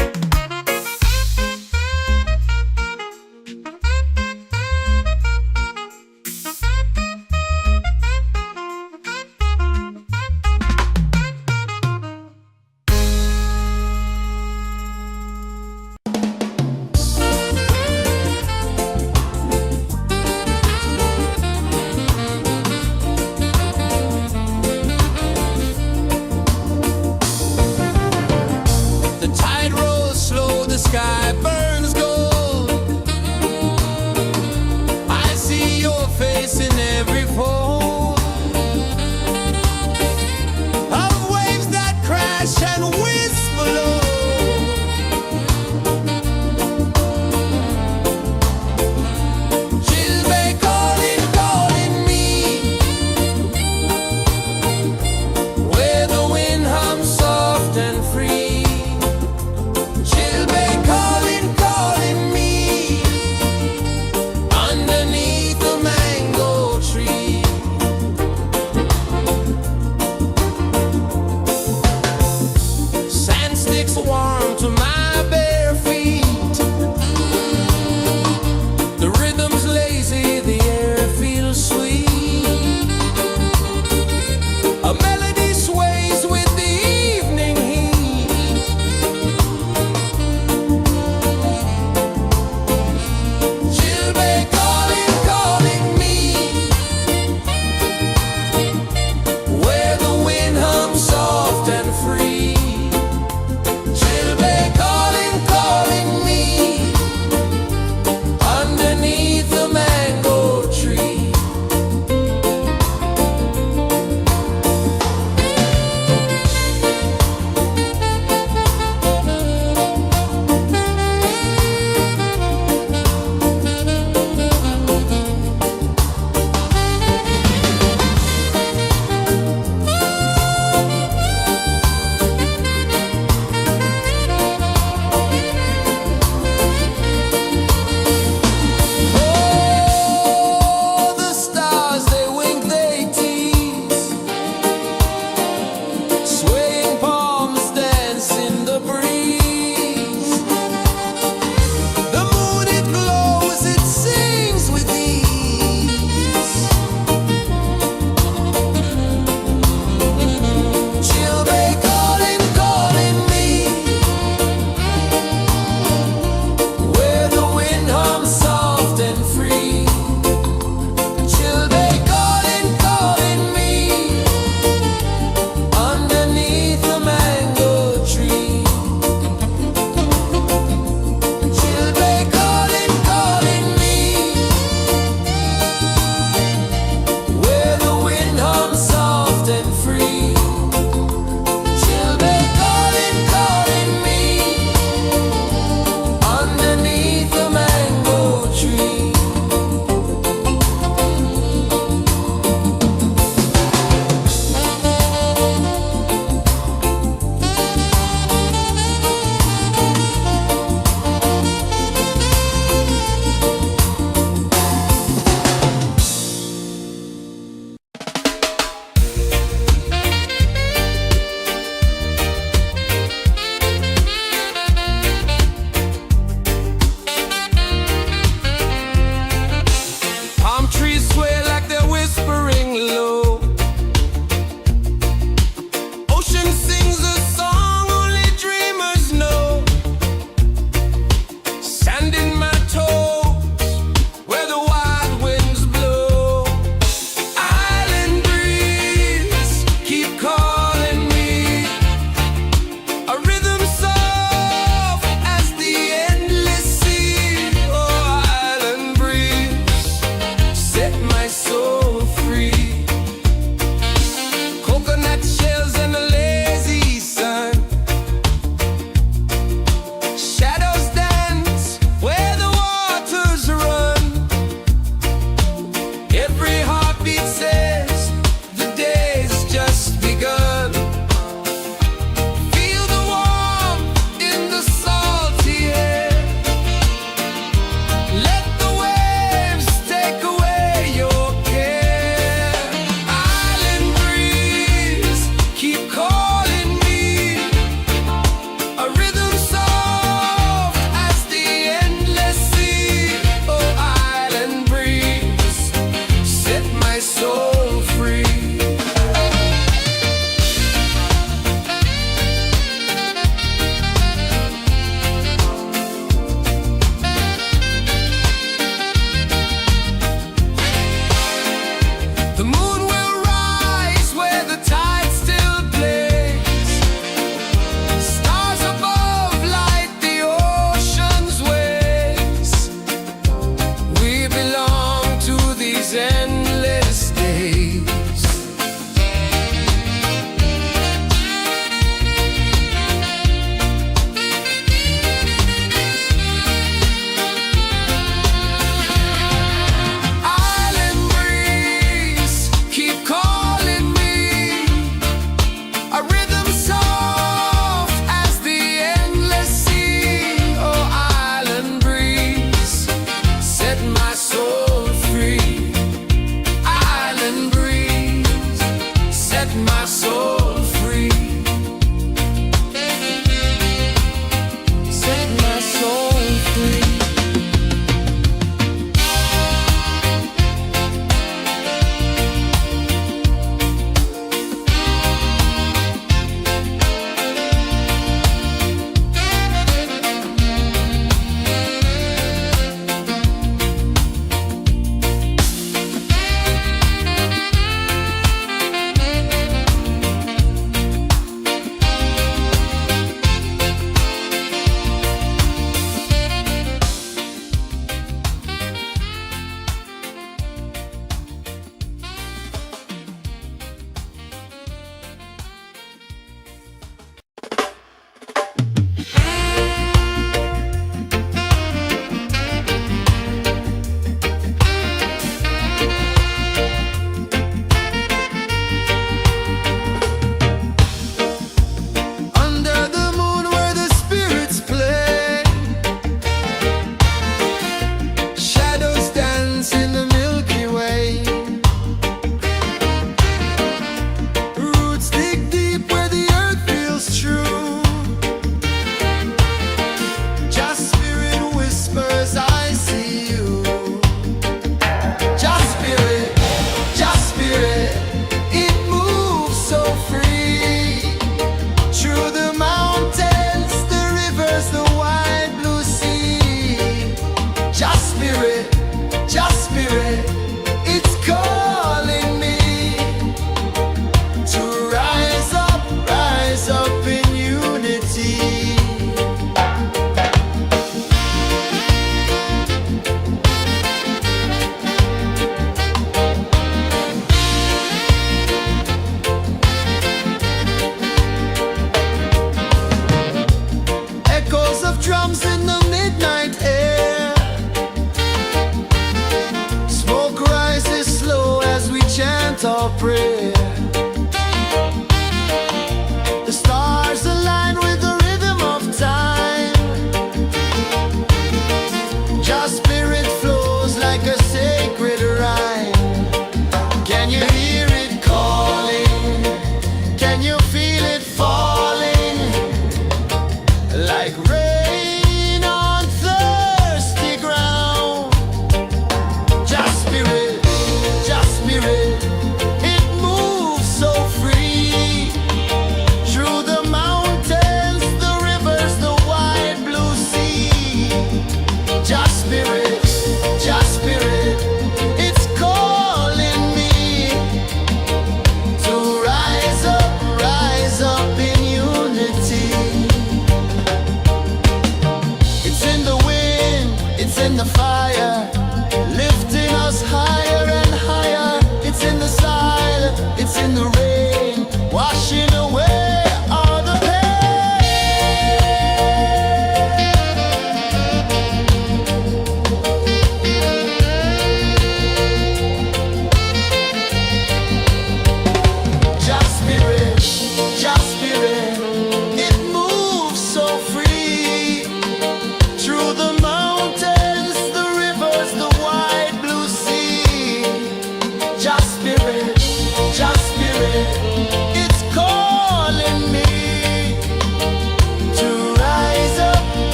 The tide rolls slow, the sky burns gold. I see your face in every fold of waves that crash and whisper low. She'll be calling, calling me, where the wind hums soft and free. She'll be calling, calling me, underneath the mango tree. Sand sticks warm to my bare feet. The rhythm's lazy, the air feels sweet. A melody sways with the evening heat. She'll be calling, calling me, where the wind hums soft and free. She'll be calling, calling me, underneath the mango tree.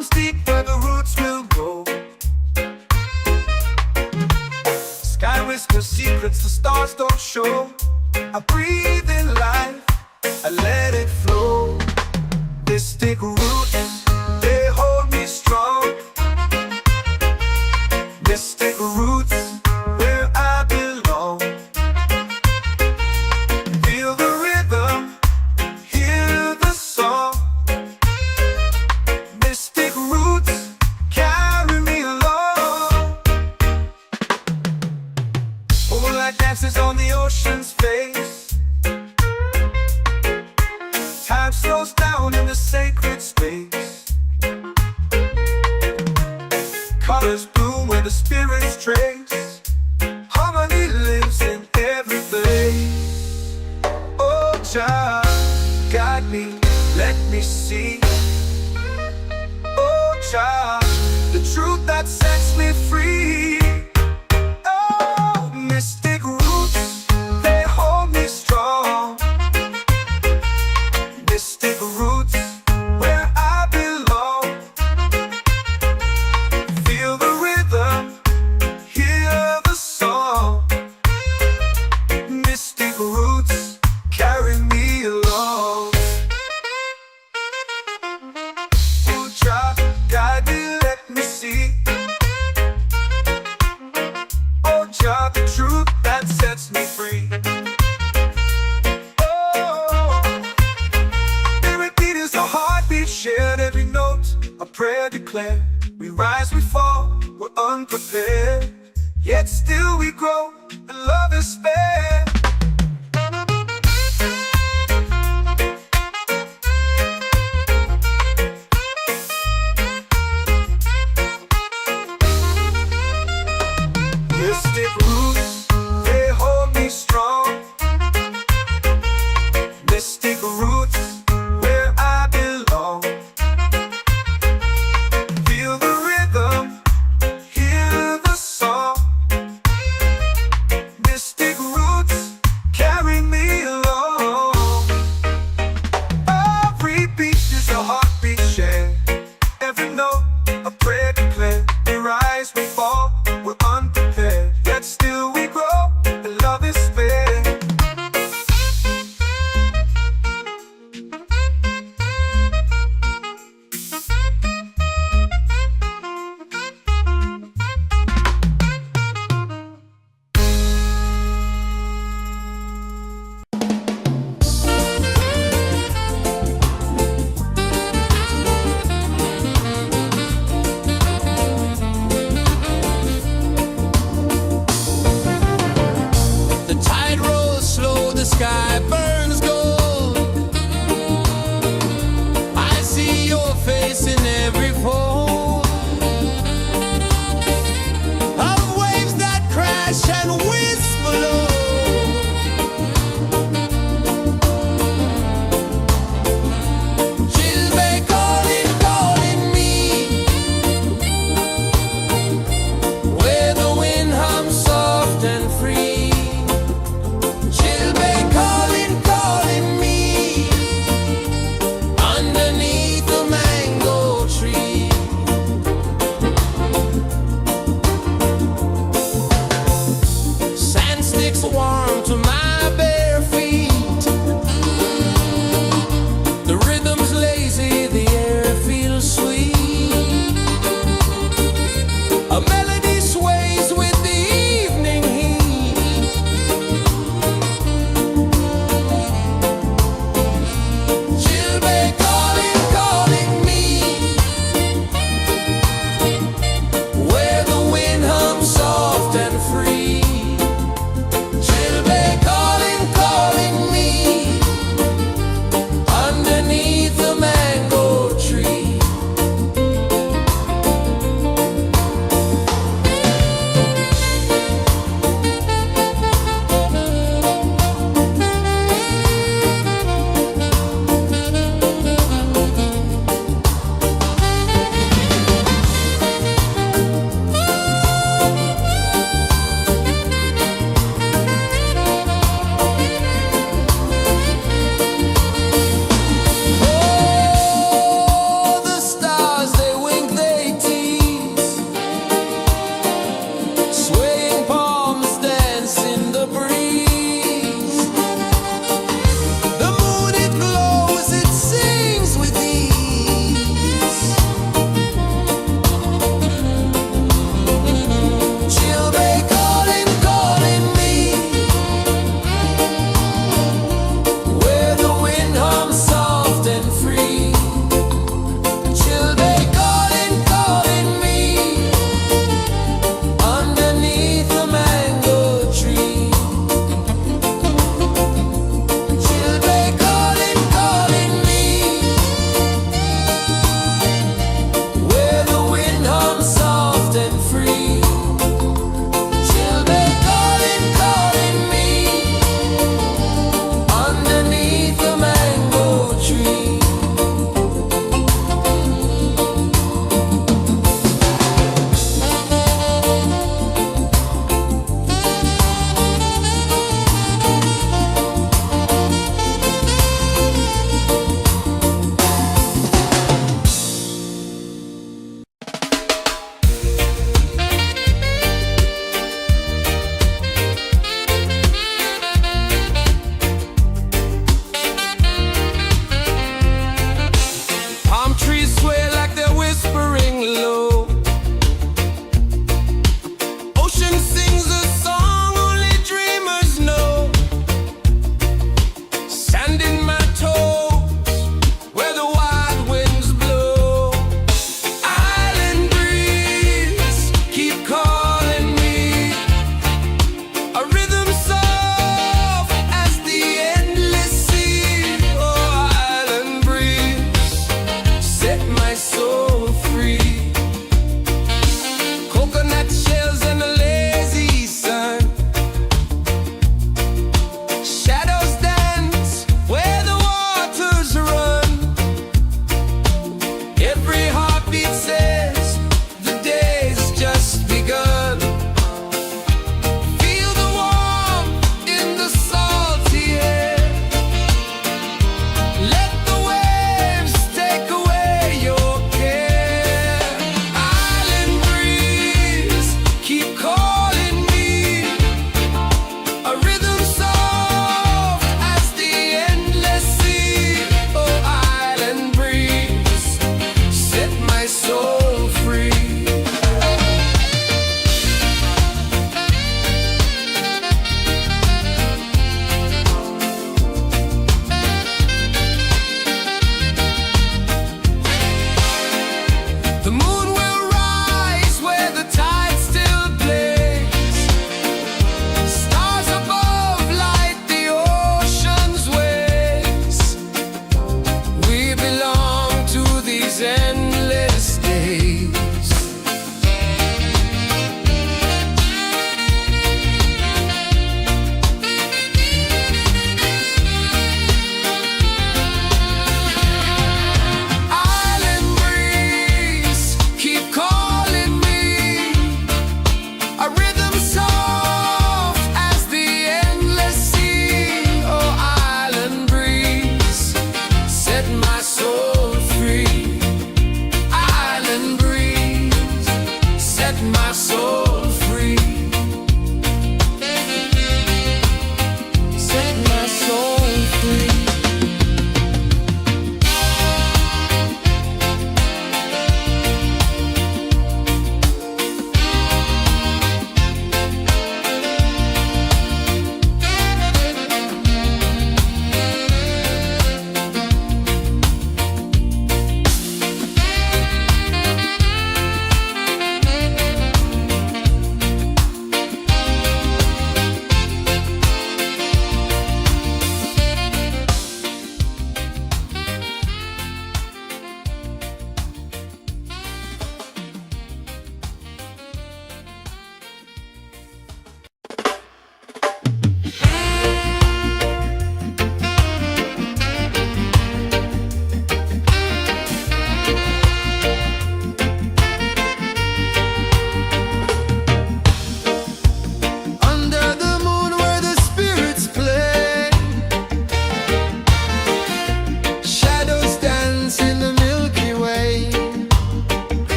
comes deep where the roots will grow. Sky whispers secrets the stars don't show. I breathe in life, I let it flow. This take root, they hold me strong. This take roots where I belong. Feel the rhythm, hear the song. Mystic roots carry me along. Moonlight dances on the ocean's face. Time slows down in the sacred space. Colors bloom where the spirits trace. Harmony lives in every place. Oh, child, guide me, let me see. Oh, child, the truth that sets me free. Oh, mystic roots, they hold me strong. Mystic roots, where I belong. Feel the rhythm, hear the song. Mystic roots carry me along. Oh, child, guide me, let me see. Oh, child, the truth that sets me free. Oh, every beat is a heartbeat shared, every note a prayer declared. We rise, we fall, we're unprepared, yet still we grow, and love is spared. Mystic roots, they hold me strong. Mystic roots, where I belong. Feel the rhythm, hear the song. Mystic roots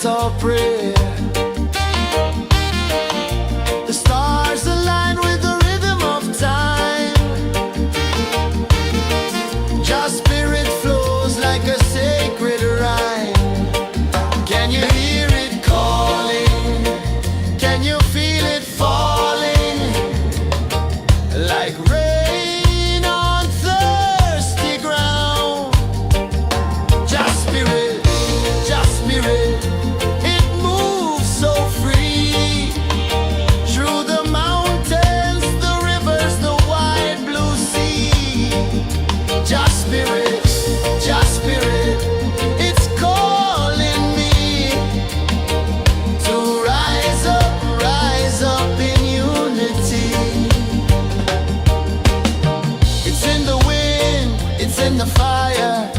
chant our prayer. The stars align with the rhythm of time. Your spirit flows like a sacred rhyme. Can you hear it calling? Can you feel it falling? Like rain on thirsty ground. Just spirit, it moves so free. Through the mountains, the rivers, the wide blue sea. Just spirit, it's calling me to rise up in unity. It's in the wind, it's in the fire,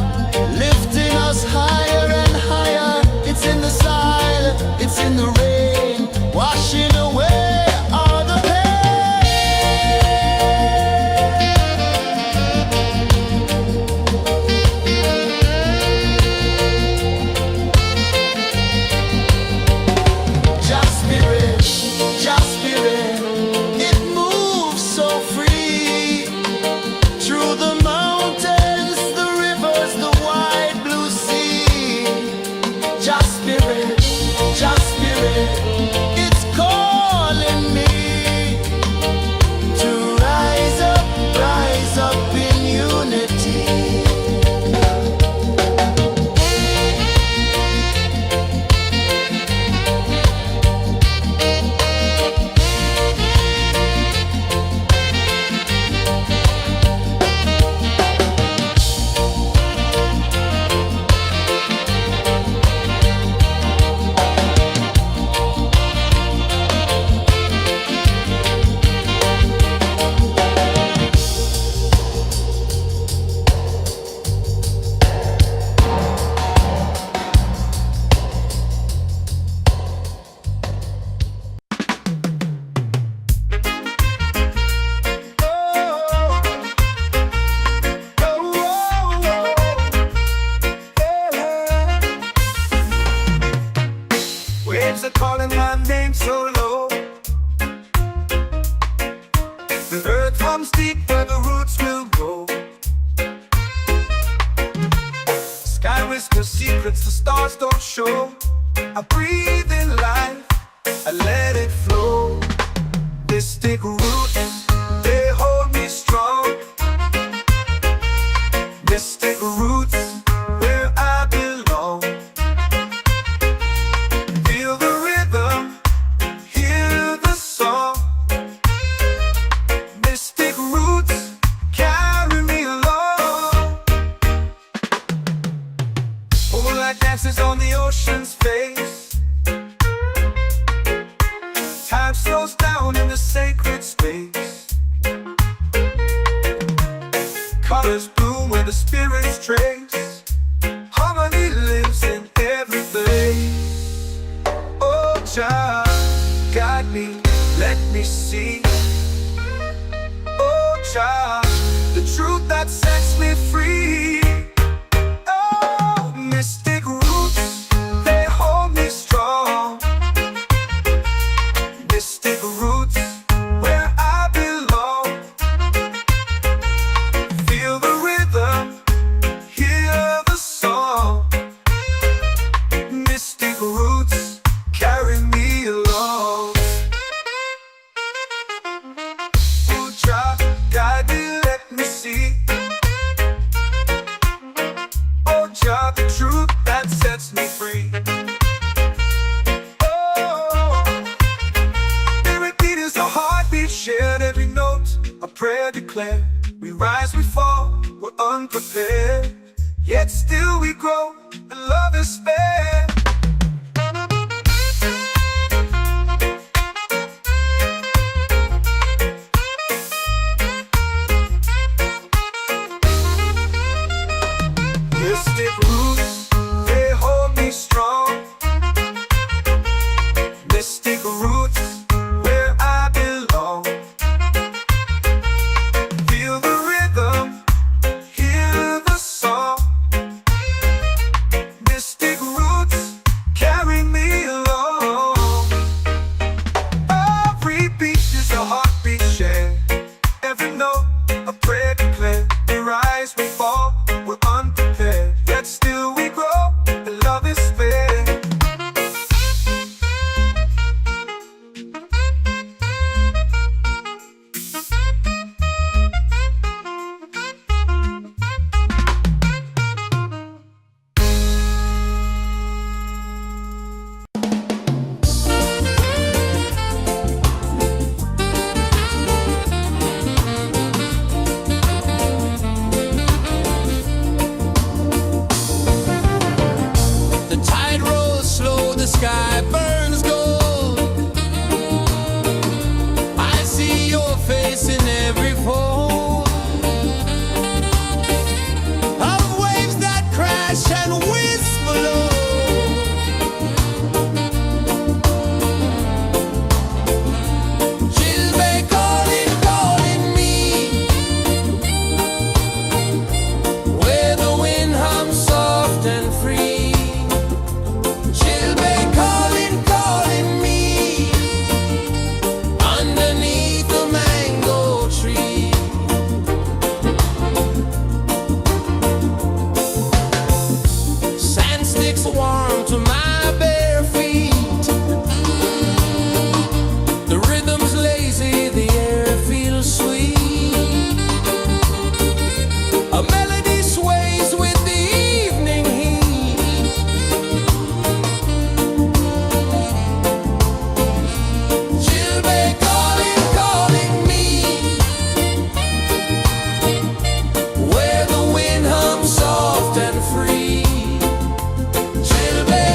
lifting us higher and higher. It's in the silence, it's in the rain, washing away all the Just spirit, it moves so free. Through the mountains, the rivers, the wide blue sea. Just spirit, it's calling me to rise up in unity. Waves are calling my name so low. The earth hums deep where the roots will grow. Sky whispers secrets the stars don't show. I breathe in life, I let it flow. They stick roots, they hold me strong. They stick roots where I belong. Feel the rhythm, hear the song. Mystic roots carry me along. Moonlight dances on the ocean's face. Time slows down in the sacred space. Colors bloom where the spirits trace. Harmony lives in every place. Oh, Jah, guide me, let me see. Oh, Jah, the truth that sets me free. Oh, mystic roots, they hold me strong. Mystic roots, where I belong. Feel the rhythm, hear the song. Mystic roots carry me along. Oh, Jah, guide me, let me see. Oh, Jah, the truth that sets me free. Oh, spirit beat is a heartbeat shared, every note a prayer declared. We rise, we fall, we're unprepared, yet still we grow, and love is spared. Mystic roots, they hold me strong. Mystic roots, where I belong. Feel the rhythm, hear the sky burns gold. I see your face in every fold of waves that crash and whisper low. She'll be calling, calling me where the wind hums soft and free. She'll be calling, calling me underneath the mango tree. Sand sticks warm to my bare feet. The rhythm's lazy, the air feels sweet. A melody sways with the evening heat. She'll be calling, calling me where the wind hums soft and free. She'll be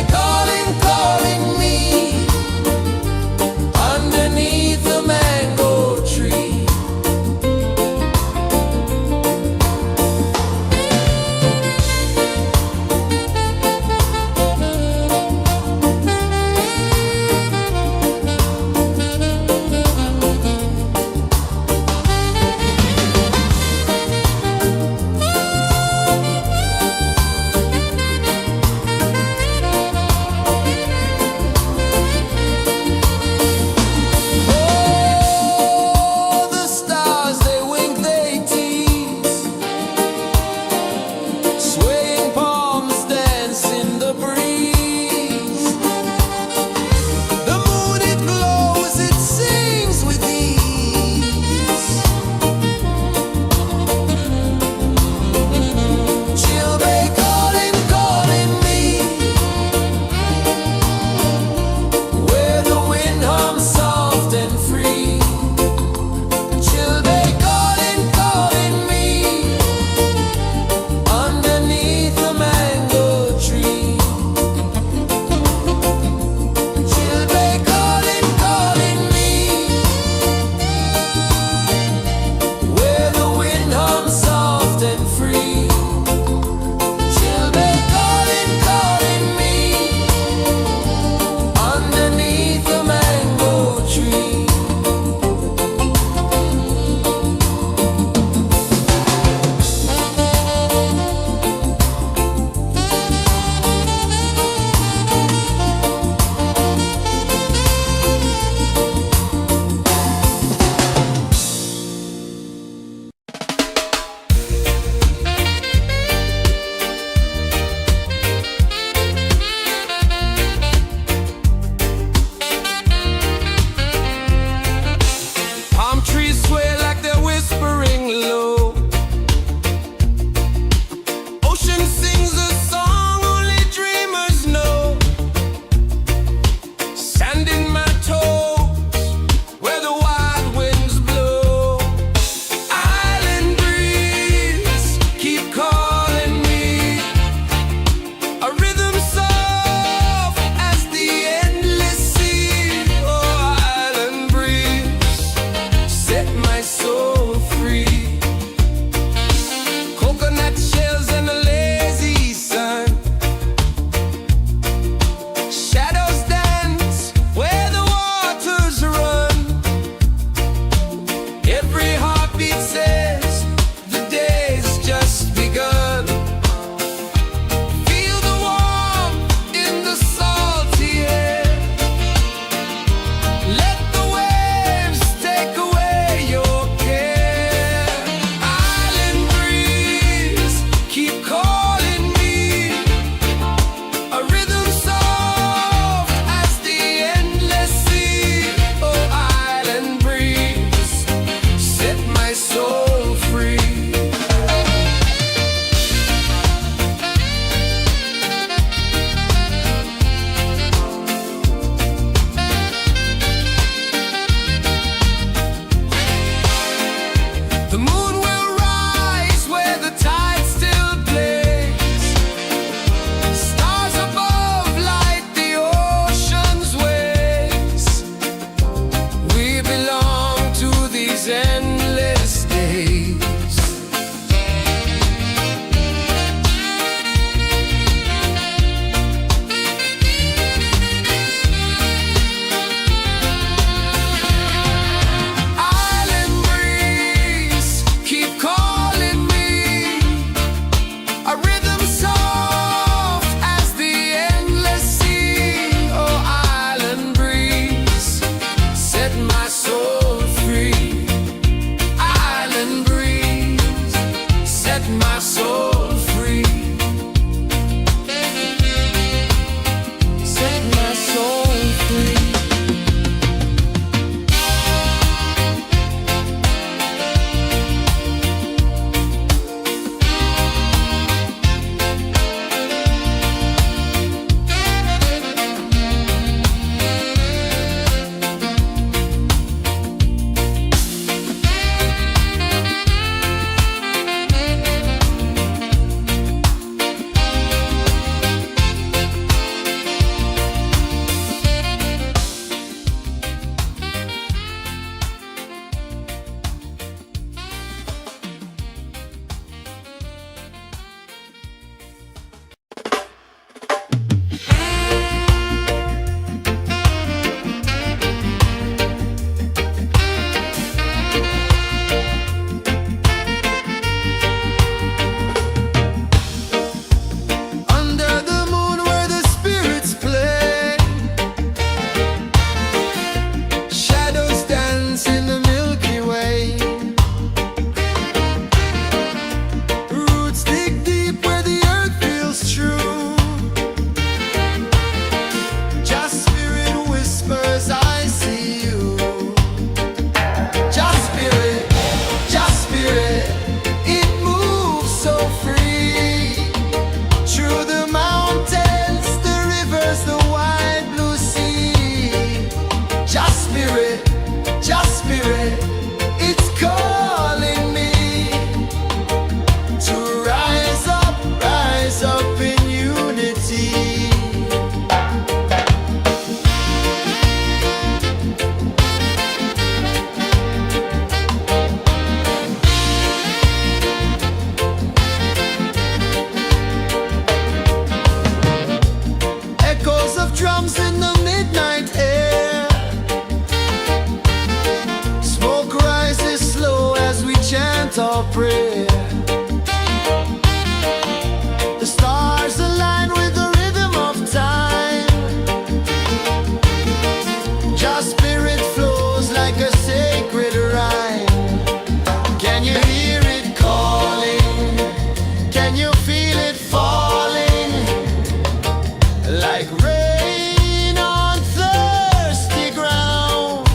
like rain on thirsty ground.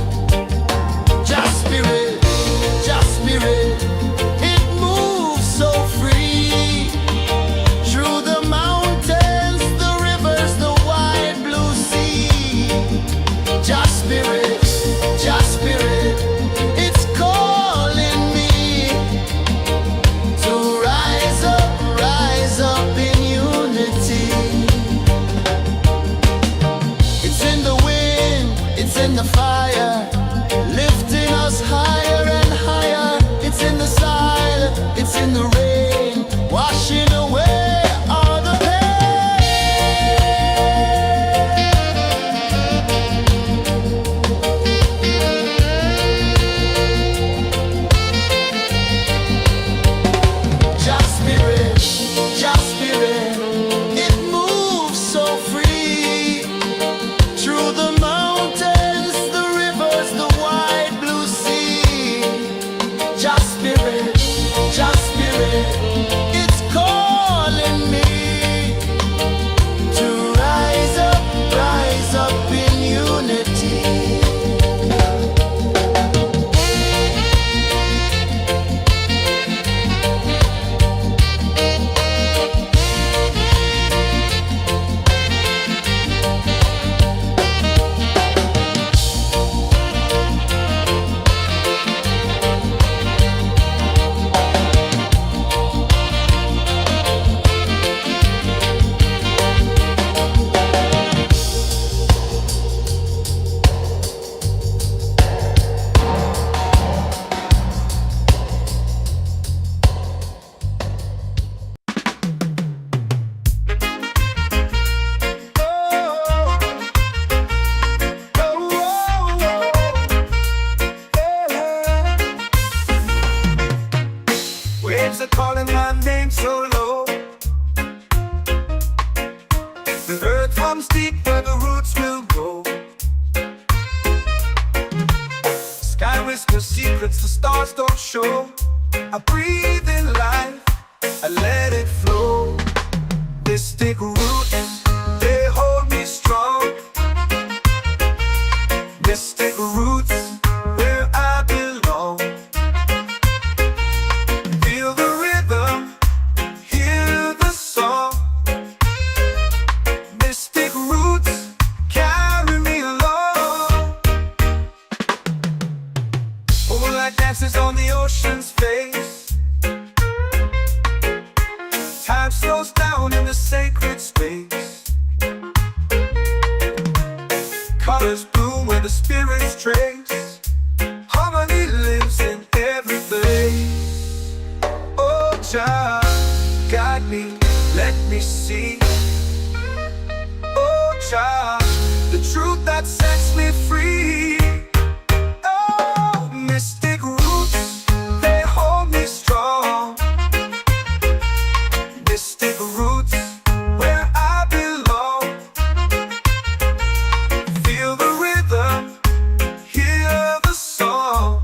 Just spirit, it moves so free through the mountains, the rivers, the wide blue sea. Just spirit, it's calling me to rise up in unity. It's in the wind, it's in the fire, lifting us higher and higher. It's in the silence, it's in the rain, washing away all the Just spirit, it moves so free through the mountains, the rivers, the wide blue sea. Just spirit, it's calling me to rise up in unity. Waves are calling my name so low. The earth hums deep where the roots will grow. Sky whispers secrets the stars don't show. I breathe in life, I let it flow. Mystic roots, they hold me strong. Mystic roots, where I belong. Feel the rhythm, hear the song. Mystic roots, carry me along. Moonlight dances on the ocean's face. Time slows down in the sacred space. Colors bloom where the spirits trace. Harmony lives in every place. Oh, Jah, guide me, let me see. Oh, Jah, the truth that sets me free. Oh, mystic roots, they hold me strong. Mystic roots, where I belong. Feel the rhythm, hear the song.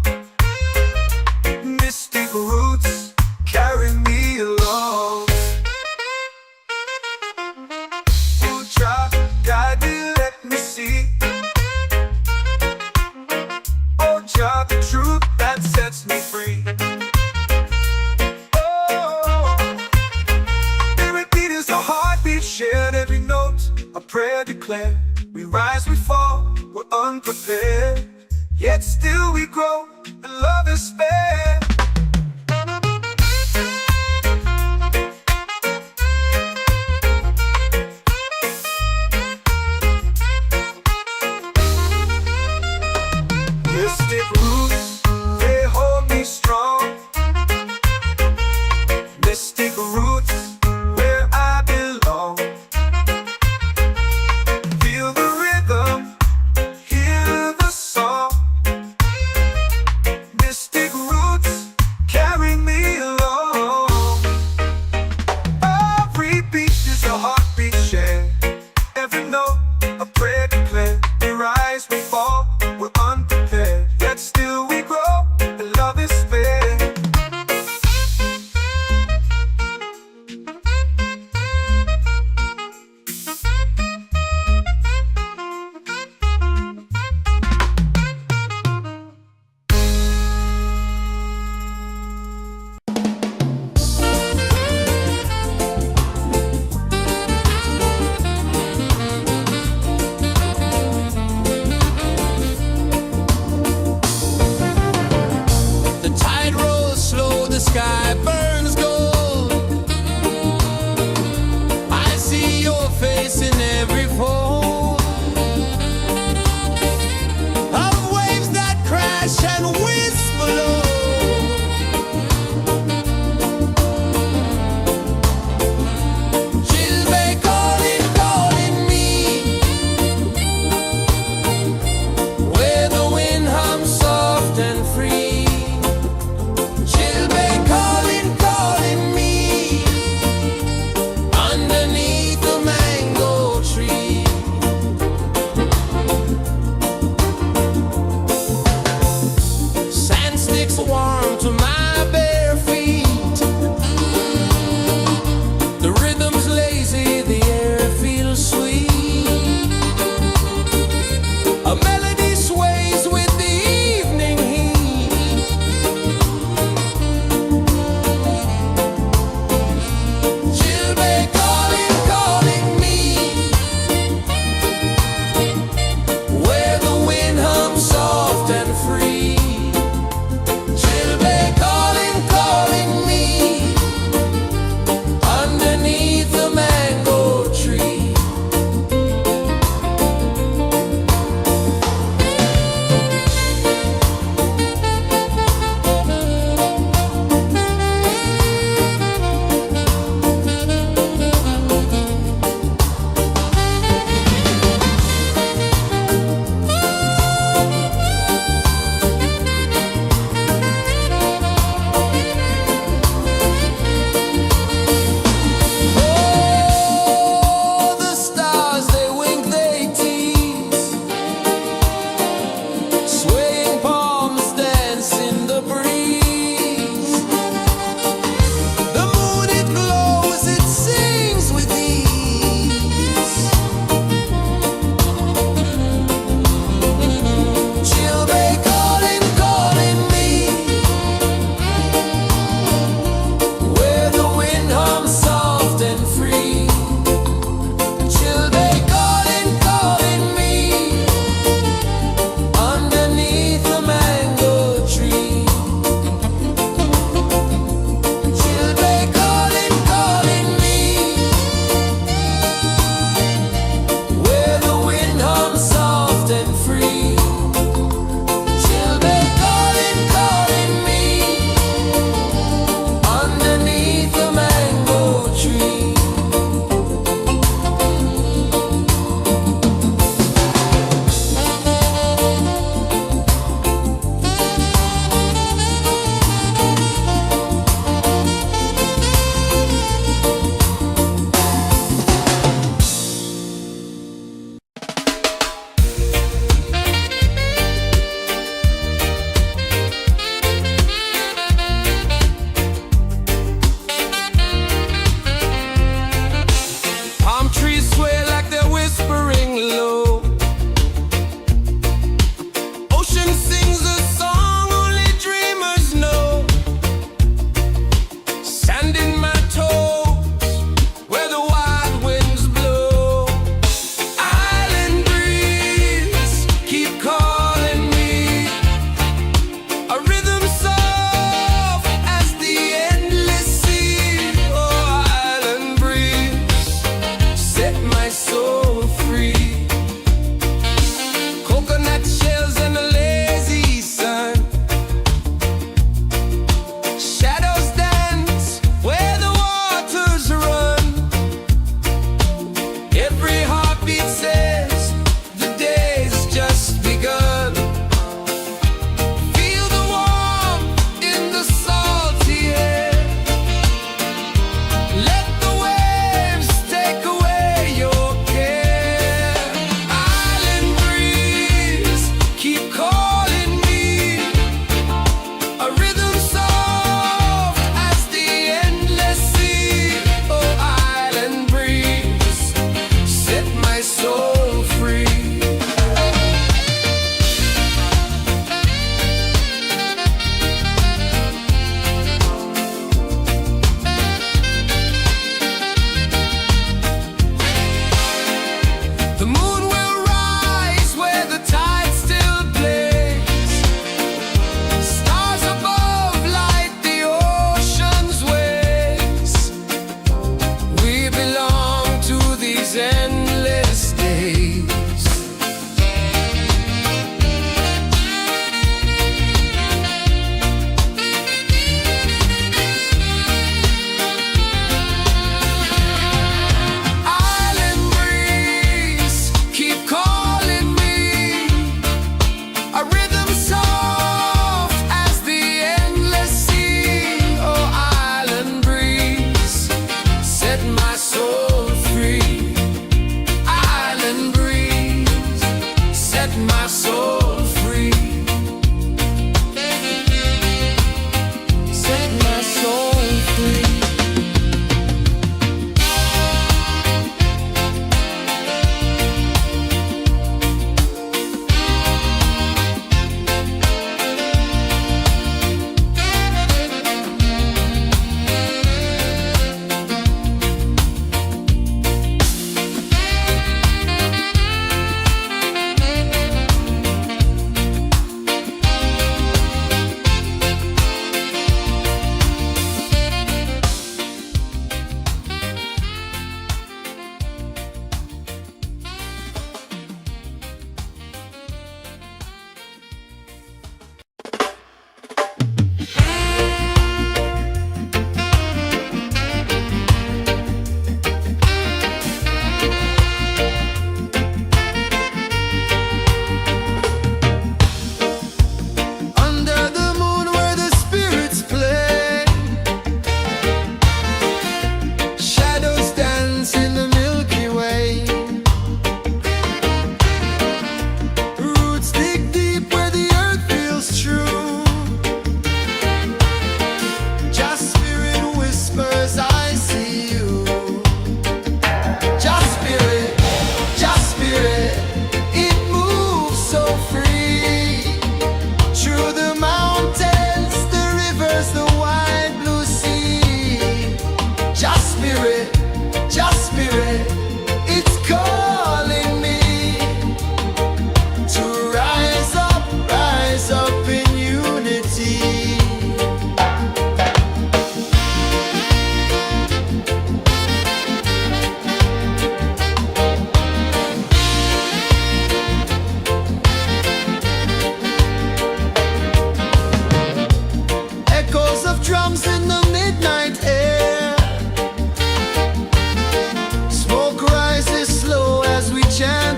Mystic roots, carry me along. Oh, Jah, guide me, let me see. Oh, Jah, the truth that sets me free. Oh, every beat is a heartbeat shared, every note a prayer declared. We rise, we fall, we're unprepared, yet still we grow, and love is spared. Mystic roots, they hold me strong. Mystic roots, where I belong. Feel the rhythm, hear the song. Mystic roots,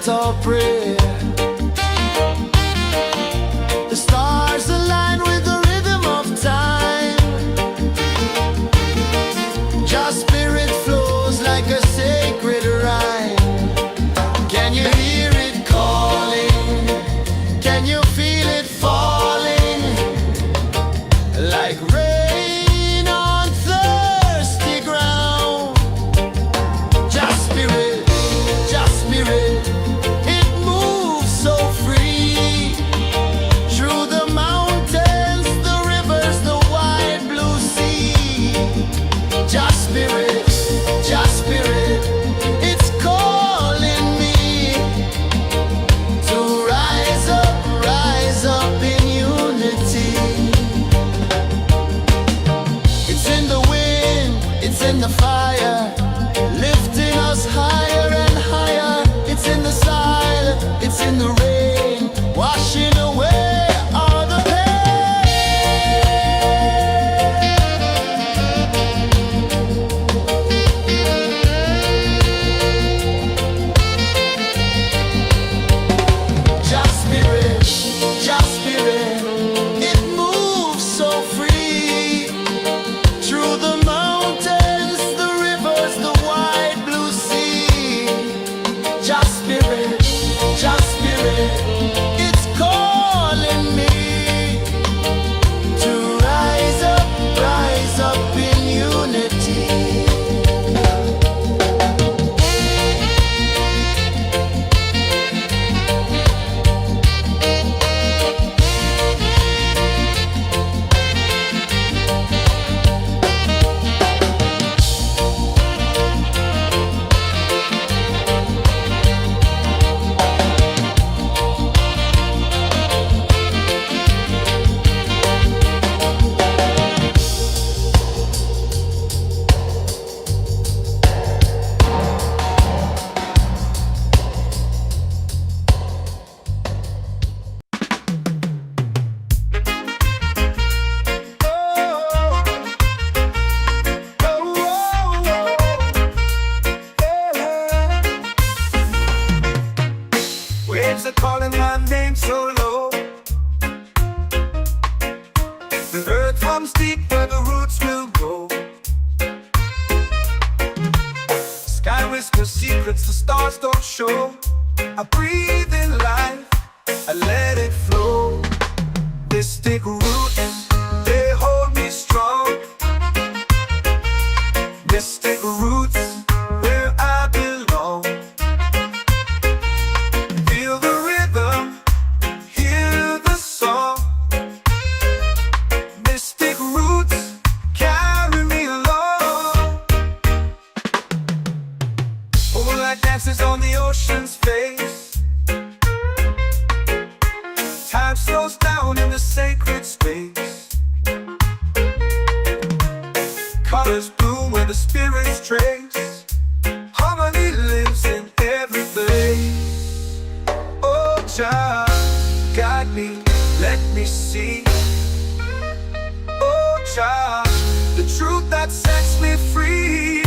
chant or pray. The stars align with the rhythm of time. Just spirit flows like a sacred rhyme. Can you hear it calling? Can you feel it falling? Like rain on thirsty ground. Just spirit, it moves so free. Through the mountains, the rivers, the wide blue sea. Just spirit, it's calling me to rise up in unity. It's in the wind, it's in the fire, lifting us higher and higher. It's in the silence, it's in the rain, washing away all the Just spirit, it moves so free. Through the mountains, the rivers, the wide blue sea. Just spirit, it's calling me to rise up in unity. Waves are calling my name so low. The earth runs deep where the roots will grow. Sky whispers secrets the stars don't show. I breathe in life, I let it flow. Mystic roots, they hold me strong. Mystic roots, where I belong. Feel the rhythm, hear the song. Mystic roots carry me along. Moonlight dances on the ocean's face. Time slows down in the sacred space. Colors bloom where the spirits trace. Harmony lives in every place. Oh, child, guide me, let me see. Oh, child, the truth that sets me free.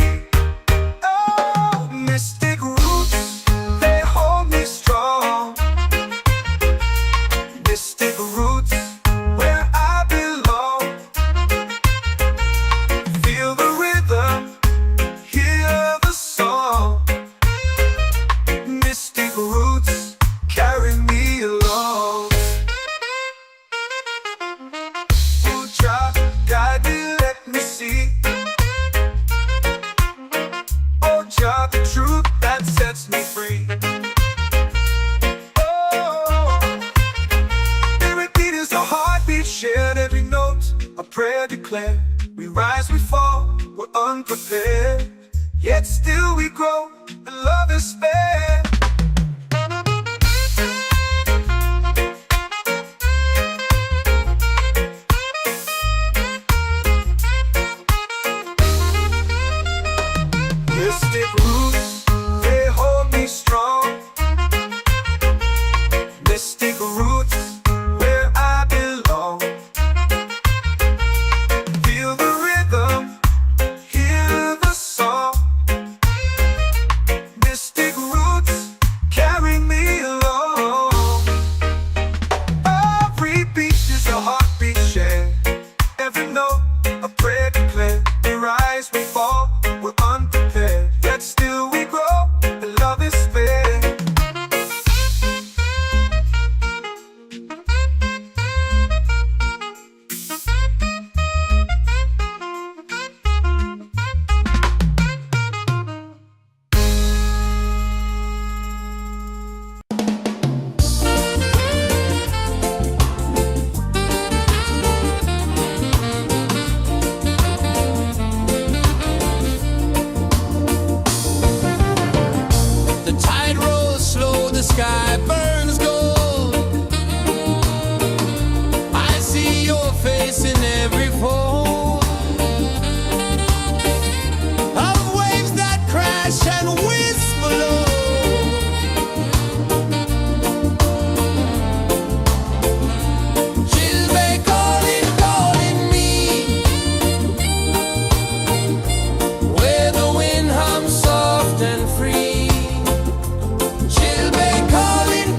Oh, mystic roots, they hold me strong. Mystic roots, where I belong. Feel the rhythm, hear the song. Mystic roots carry me along. Oh, child, guide me, let me see. Oh, child, the truth that sets me free. Oh, spirit beat is a heartbeat, shared every note, a prayer declared. We rise, we fall, we're unprepared, yet still we grow, and love is spared. Mystic roots, they hold me strong. Mystic roots, where I belong. Feel the rhythm, hear the song. Mystic roots sky burns gold. I see your face in every fold of waves that crash and whisper low. She'll be calling, calling me where the wind hums soft and free. She'll be calling,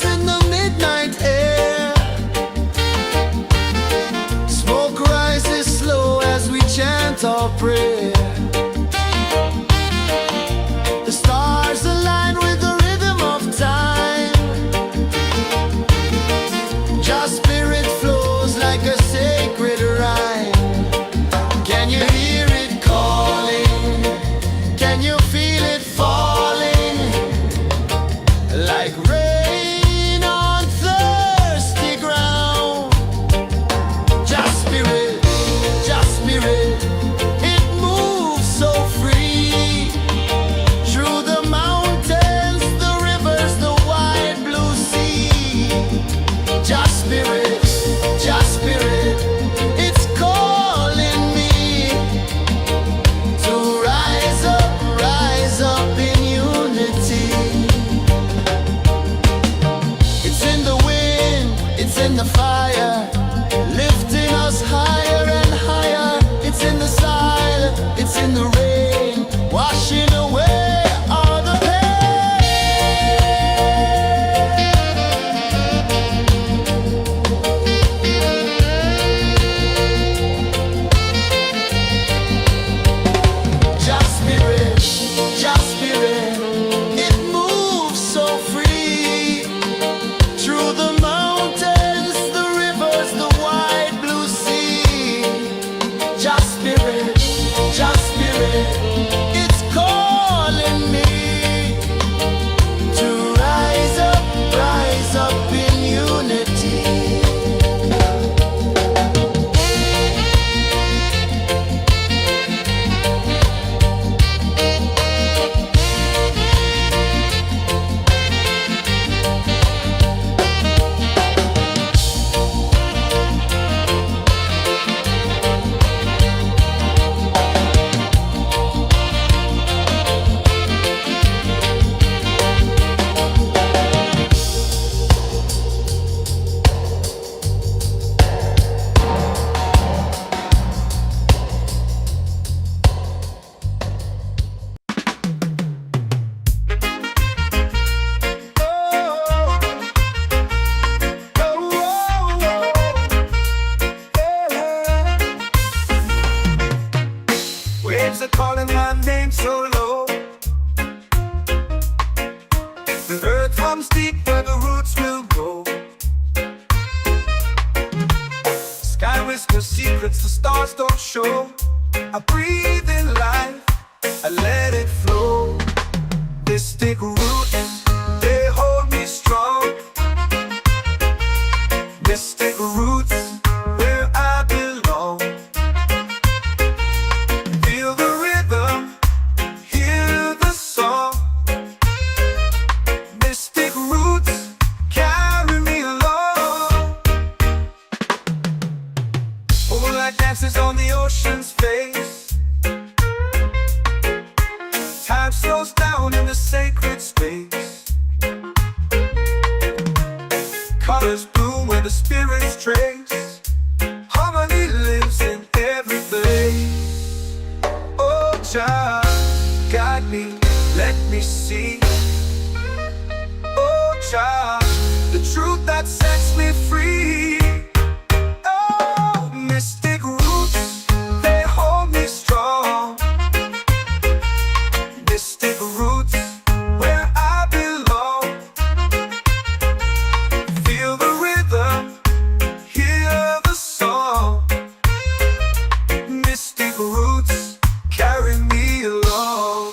candles in the midnight air. Smoke rises slow as we chant our prayer. The stars align with the rhythm of time. Just spirit flows like a sacred rhyme. Can you hear it calling? Can you feel it falling? Like rain on thirsty ground. Just spirit, it moves so free. Through the mountains, the rivers, the wide blue sea. Just spirit, it's calling me to rise up in unity. It's in the wind, it's in the fire, lifting us higher and higher. It's in the silence, it's in the rain, washing away all the Just spirit, it moves so free. Through the mountains, the rivers, the wide blue sea. Just spirit, it's calling me to rise up in unity. Waves are calling my name so low. The earth comes deep where the roots will grow. Sky whispers secrets the stars don't show. I breathe in life, I let it flow. They stick roots, they hold me strong. Mystic roots, where I belong. Feel the rhythm, hear the song. Mystic roots, carry me along. Moonlight dances on the ocean's face. Time slows down in the sacred space. Colors bloom where the spirits trace. Harmony lives in every place. Oh, child, guide me, let me see. Oh, child, the truth that sets me free. Oh, mystic roots, they hold me strong. Mystic roots, where I belong. Feel the rhythm, hear the song. Mystic roots, carry me along.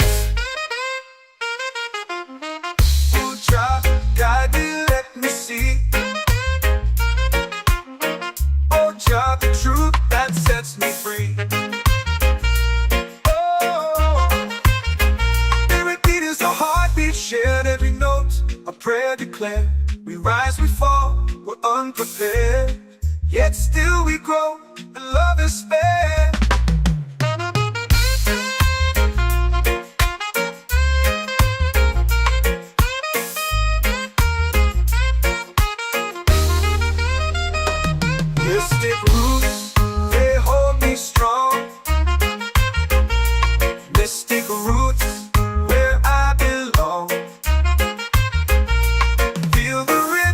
Oh, child, guide me, let me see. Oh, child, the truth that sets me free. Shared every note, a prayer declared. We rise, we fall, we're unprepared. Yet still we grow, and love is spared. Mystic roots, they hold me strong. Mystic roots, where I belong. Feel the rhythm.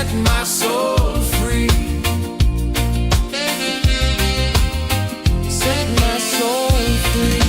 set my soul free. Set my soul free.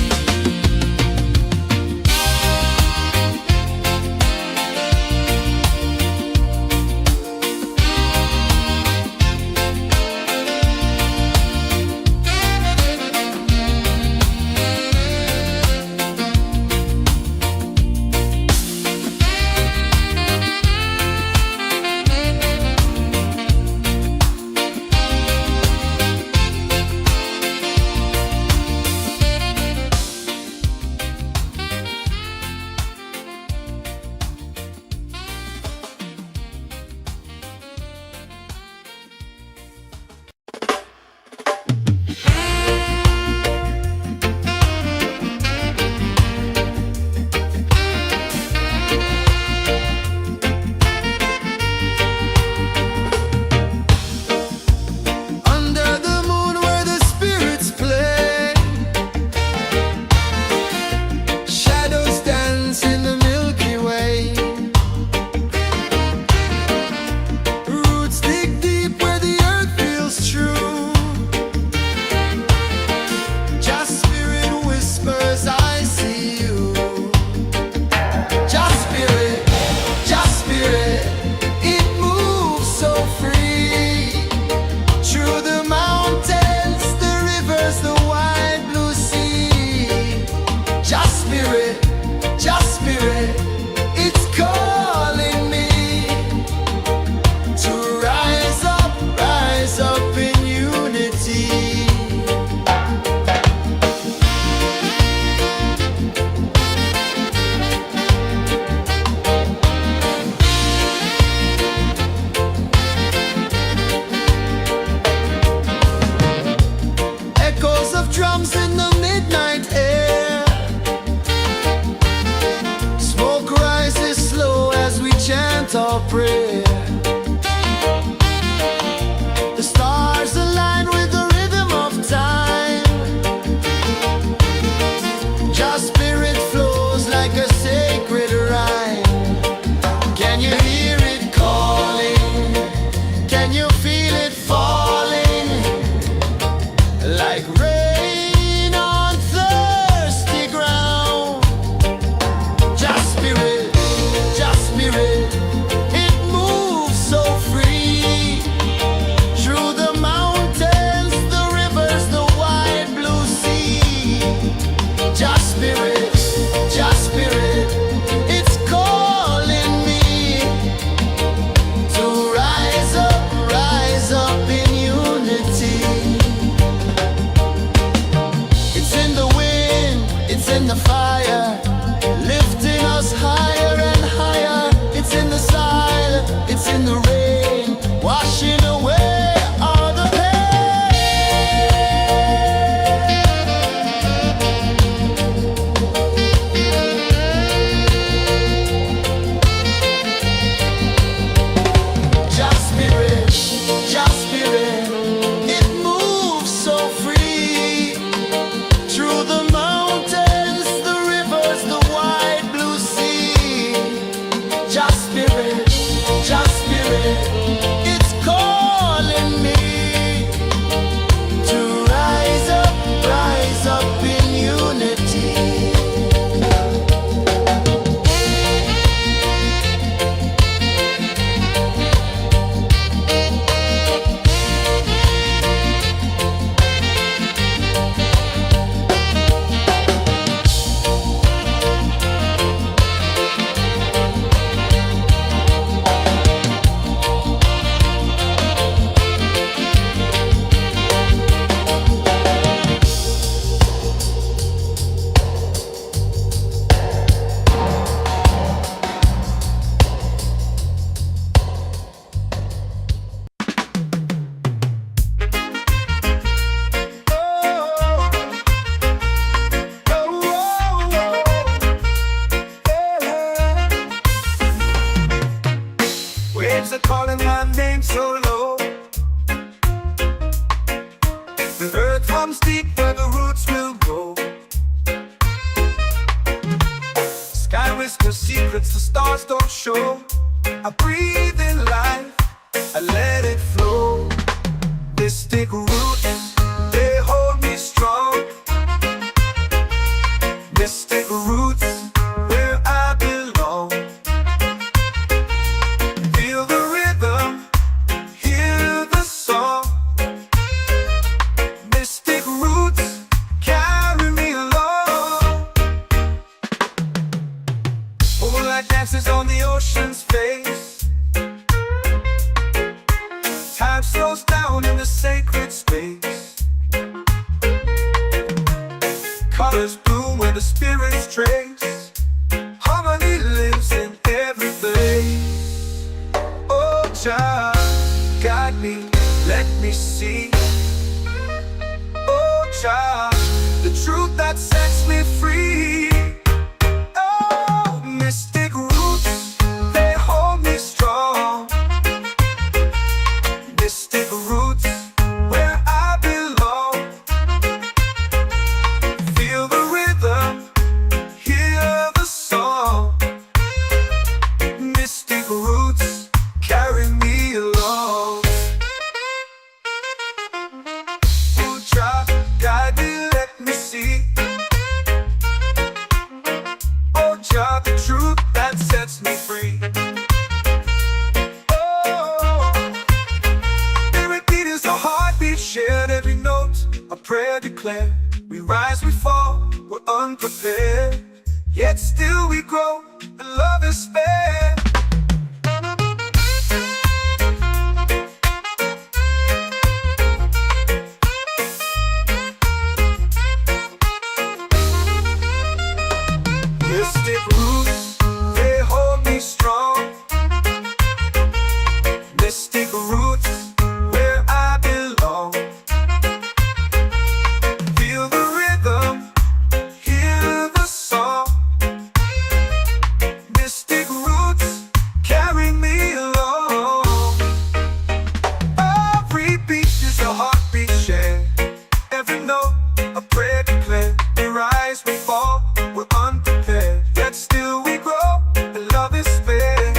Under the moon where the spirits play, shadows dance in the Milky Way. Roots dig deep where the earth feels true. Just spirit whispers, I see you. Just spirit, it moves so free. Through the mountains, the rivers, the wide blue sea. Just spirit, it's calling me to rise up in unity. Echoes of drums in the midnight air. Smoke rises slow as we chant our prayer. The stars align with the rhythm of time. Just spirit flows like a sacred rhyme. Can you hear it calling? Can you feel it falling? Like rain on thirsty ground. Just spirit, it moves so free. Through the mountains, the rivers, the wide blue sea. Just spirit, it's calling me to rise up in unity. It's in the wind, it's in the fire, lifting us higher and higher. It's in the silence, it's in the rain, washing away all the pain. Just spirit, it moves so free. Through the mountains, the rivers, the wide blue sea. Just spirit, it's calling me to rise up in unity. Waves are calling my name so low. The earth comes deep where the roots will grow. Sky whispers secrets the stars don't show. I breathe in life, I let it flow. Mystic roots, they hold me strong. Mystic roots, where I belong. Feel the rhythm, hear the song. Mystic roots, carry me along. Moonlight dances on the ocean's face. Time slows down in the sacred space. Colors bloom where the spirits trace. Harmony lives in every place. Oh, child, guide me, let me see. Oh, child, the truth that sets me free. Oh, mystic roots, they hold me strong. Mystic roots, where I belong. Feel the rhythm, hear the song. Mystic roots, carry me along. Oh, child, guide me, let me see. Oh, child, the truth that sets me free. Shared every note, a prayer declared. We rise, we fall, we're unprepared. Yet still we grow, and love is spared. Mystic roots, they hold me strong. Mystic roots, where I belong. Feel the rhythm, hear the song. Mystic roots, carry me along. Every beat is a heartbeat shared. Every note, a prayer declared. We rise, we fall, we're unprepared. Yet still we grow, and love is spared.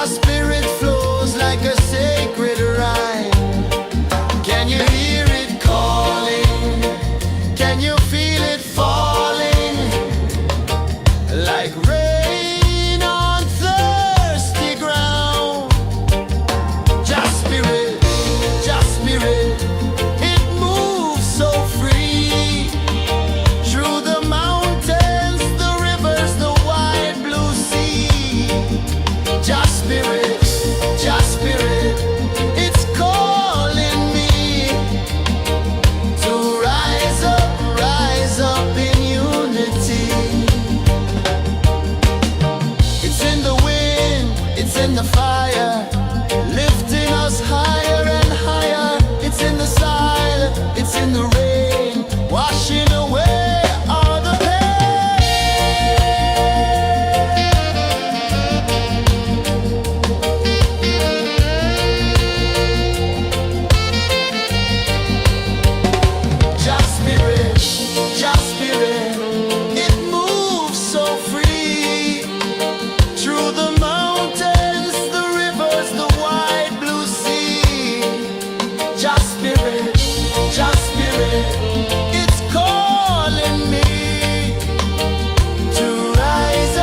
Your spirit flows like a sacred rhyme. Can you hear it calling? Can you feel it falling? Like rain on thirsty ground. Just spirit, it moves so free. Through the mountains, the rivers, the wide blue sea. Just spirit, it's calling me to rise up in unity. It's in the wind, it's in the fire, lifting us higher and higher. It's in the silence, it's in the rain, washing away all the pain. Just spirit, it moves so free. Through the mountains, the rivers, the wide blue sea. Just spirit, it's calling me to rise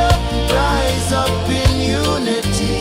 up in unity.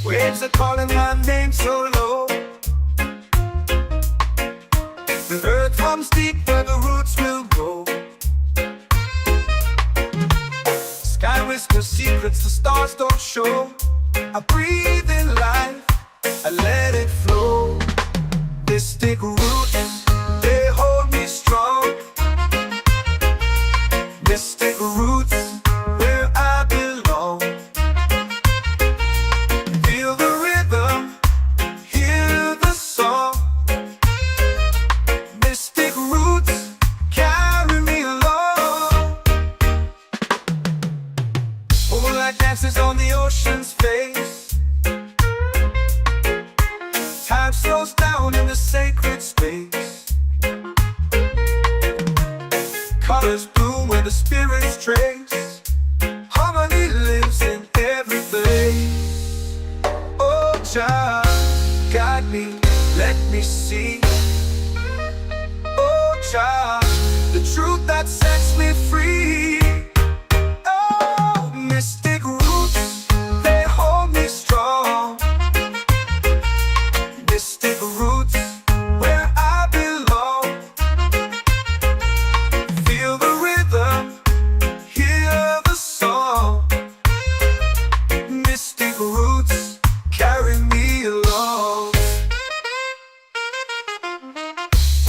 Waves are calling my name so low. The earth comes deep where the roots will grow. Sky whispers secrets the stars don't show. I breathe in life, I let it flow. Mystic roots, they hold me strong. Mystic roots, where I belong. Feel the rhythm, hear the song. Mystic roots, carry me along. Moonlight dances on the ocean's face. Time slows down in the sacred space. Colors bloom where the spirits trace. Harmony lives in every place. Oh, child, guide me, let me see. Oh, child, the truth that sets me free. Oh, mystic roots, they hold me strong. Mystic roots, where I belong. Feel the rhythm, hear the song. Mystic roots, carry me along.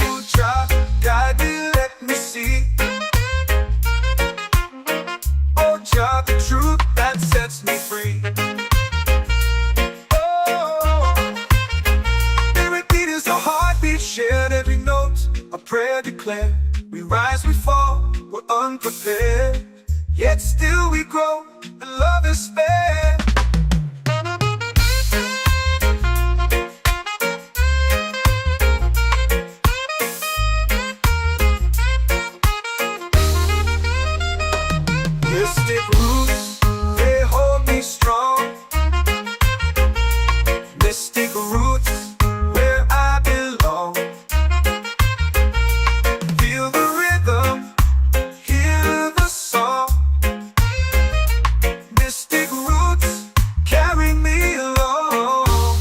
Oh, child, guide me, let me see. Oh, child, the truth that sets me free. Shared every note, a prayer declared. We rise, we fall, we're unprepared. Yet still we grow, and love is fair. Mystic roots, they hold me strong. Mystic roots, where I belong. Feel the rhythm, hear the song. Mystic roots, carry me along.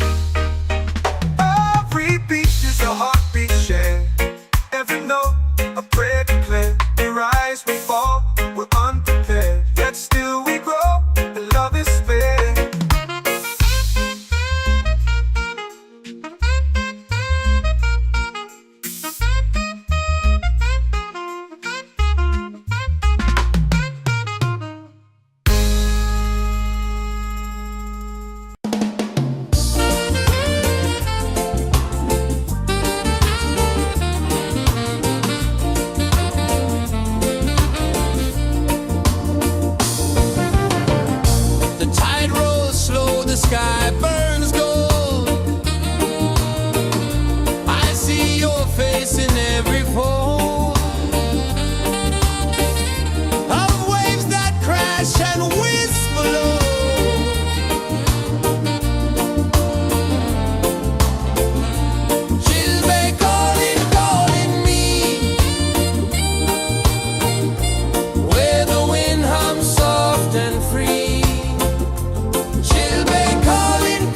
Every beat is a heartbeat shared. Every note, a prayer declared. We rise, we fall, sky burns gold. I see your face in every fold of waves that crash and whisper low. She'll be calling, calling me where the wind hums soft and free. She'll be calling,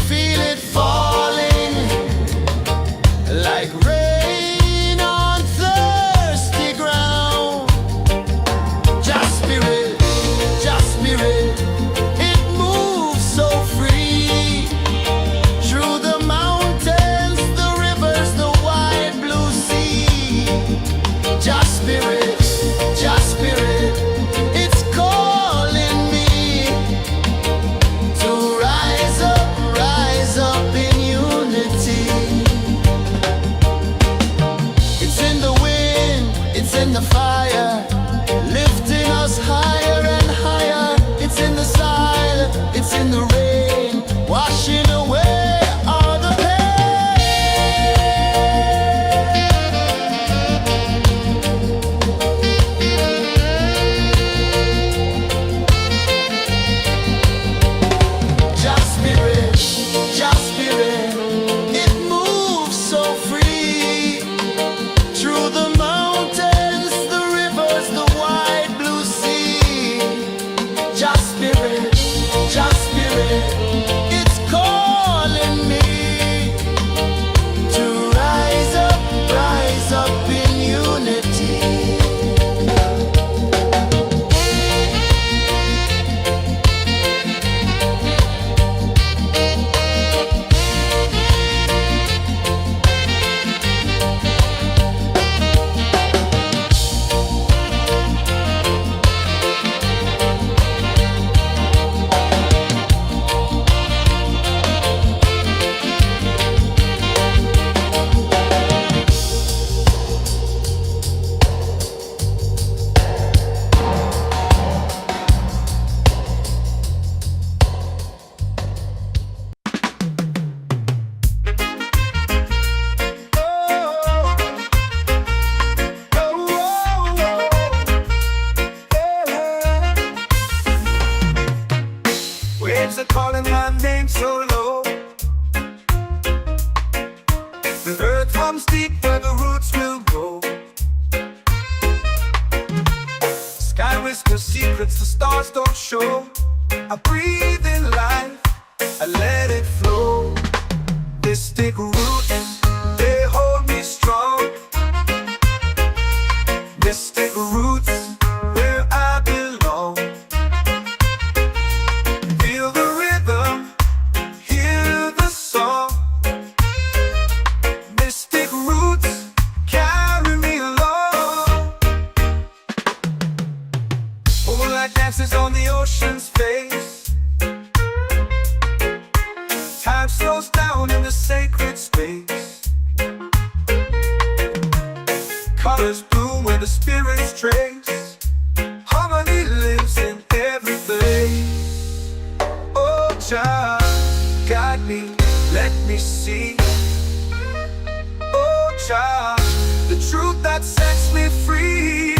feel it falling like rain on thirsty ground. Just spirit, it moves so free through the mountains, the rivers, the wide blue sea. Just spirit, it's calling me to rise up in unity. It's in the wind, it's in the fire, lifting us higher and higher. It's in the silence, it's in the rain, washing away all the pain. Just spirit, it moves so free through the mountains, the rivers, the wide blue sea. Just spirit, it's calling me to rise up in unity. Waves are calling my name so low. The earth hums deep where the roots will go. Sky whispers secrets the stars don't show. I breathe in life, I let it flow. This take root, they hold me strong. Mystic roots, where I belong. Feel the rhythm, hear the song. Mystic roots, carry me along. Moonlight dances on the ocean's face. Time slows down in the sacred space. Colors bloom where the spirits trace. Harmony lives in every place. Oh, child, guide me, let me see. Oh, child, the truth that sets me free.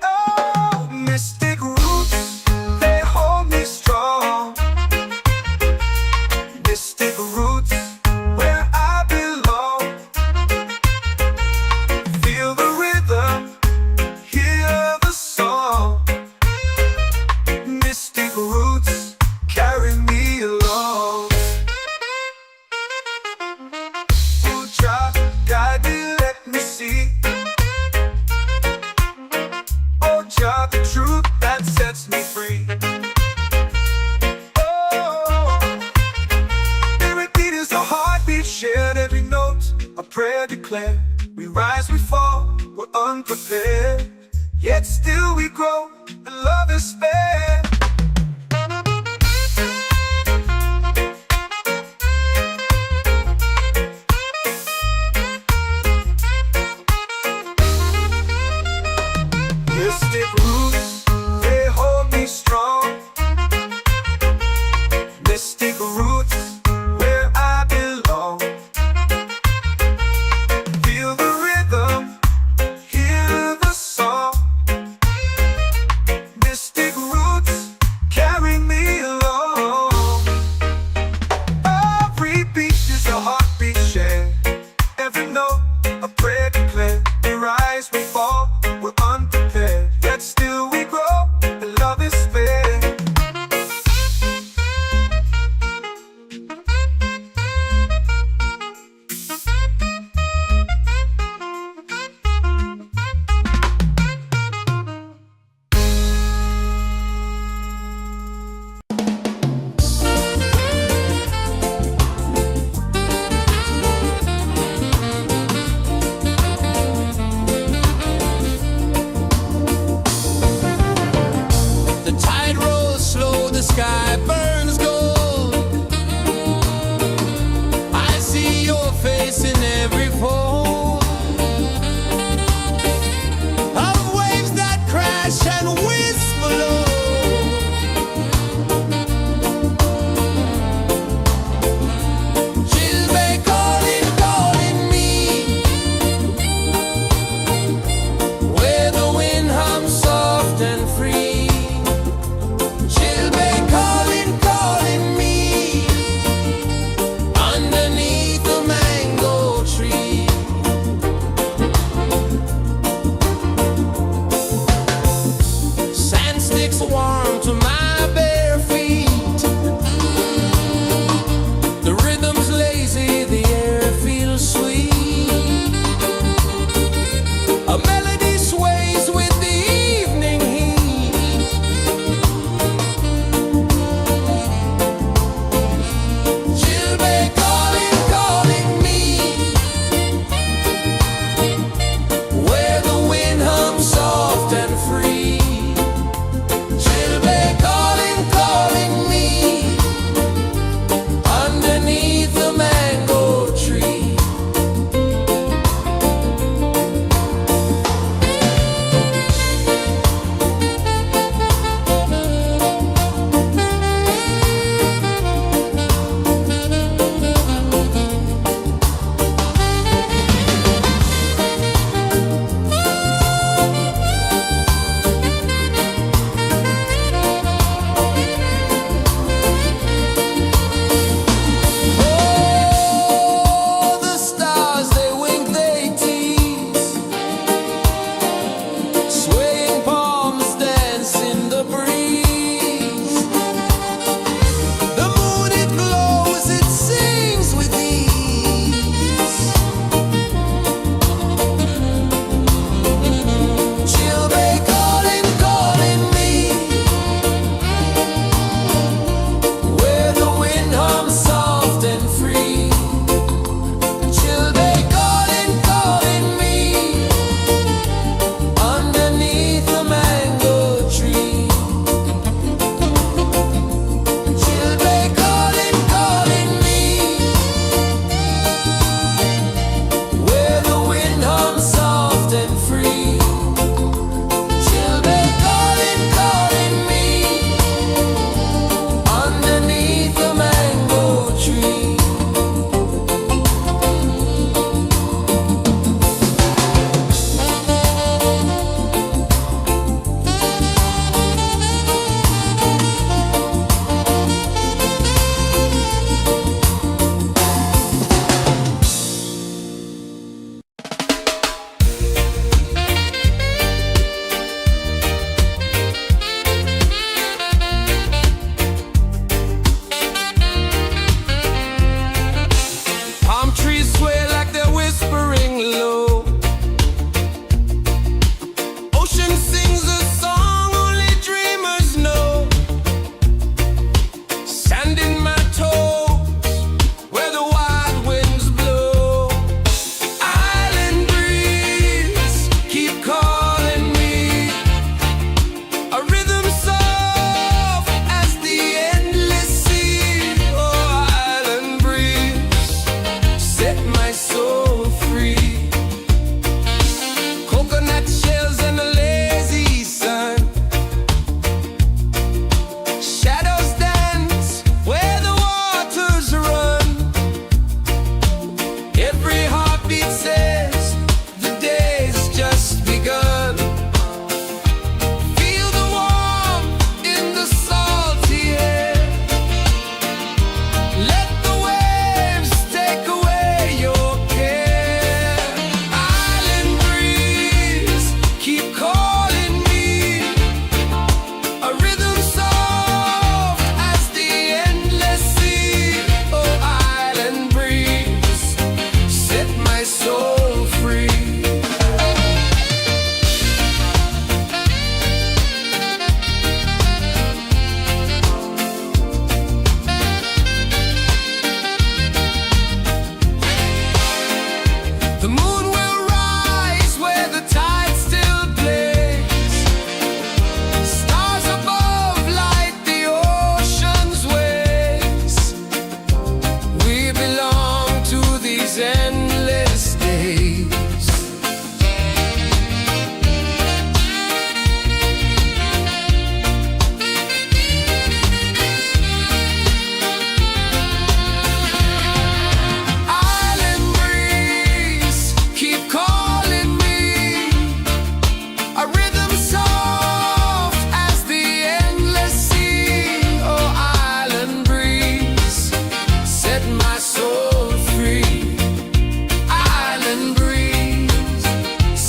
Oh, mystic roots, they hold me strong. Mystic roots, where I belong. Feel the rhythm, hear the song. Mystic roots, carry me along. Oh, child, guide me, let me see. Oh, child, the truth that sets me free. Oh, spirit beat is a heartbeat, shared every note, a prayer declared. We rise, we fall, we're unprepared, yet still we grow, and love is spared.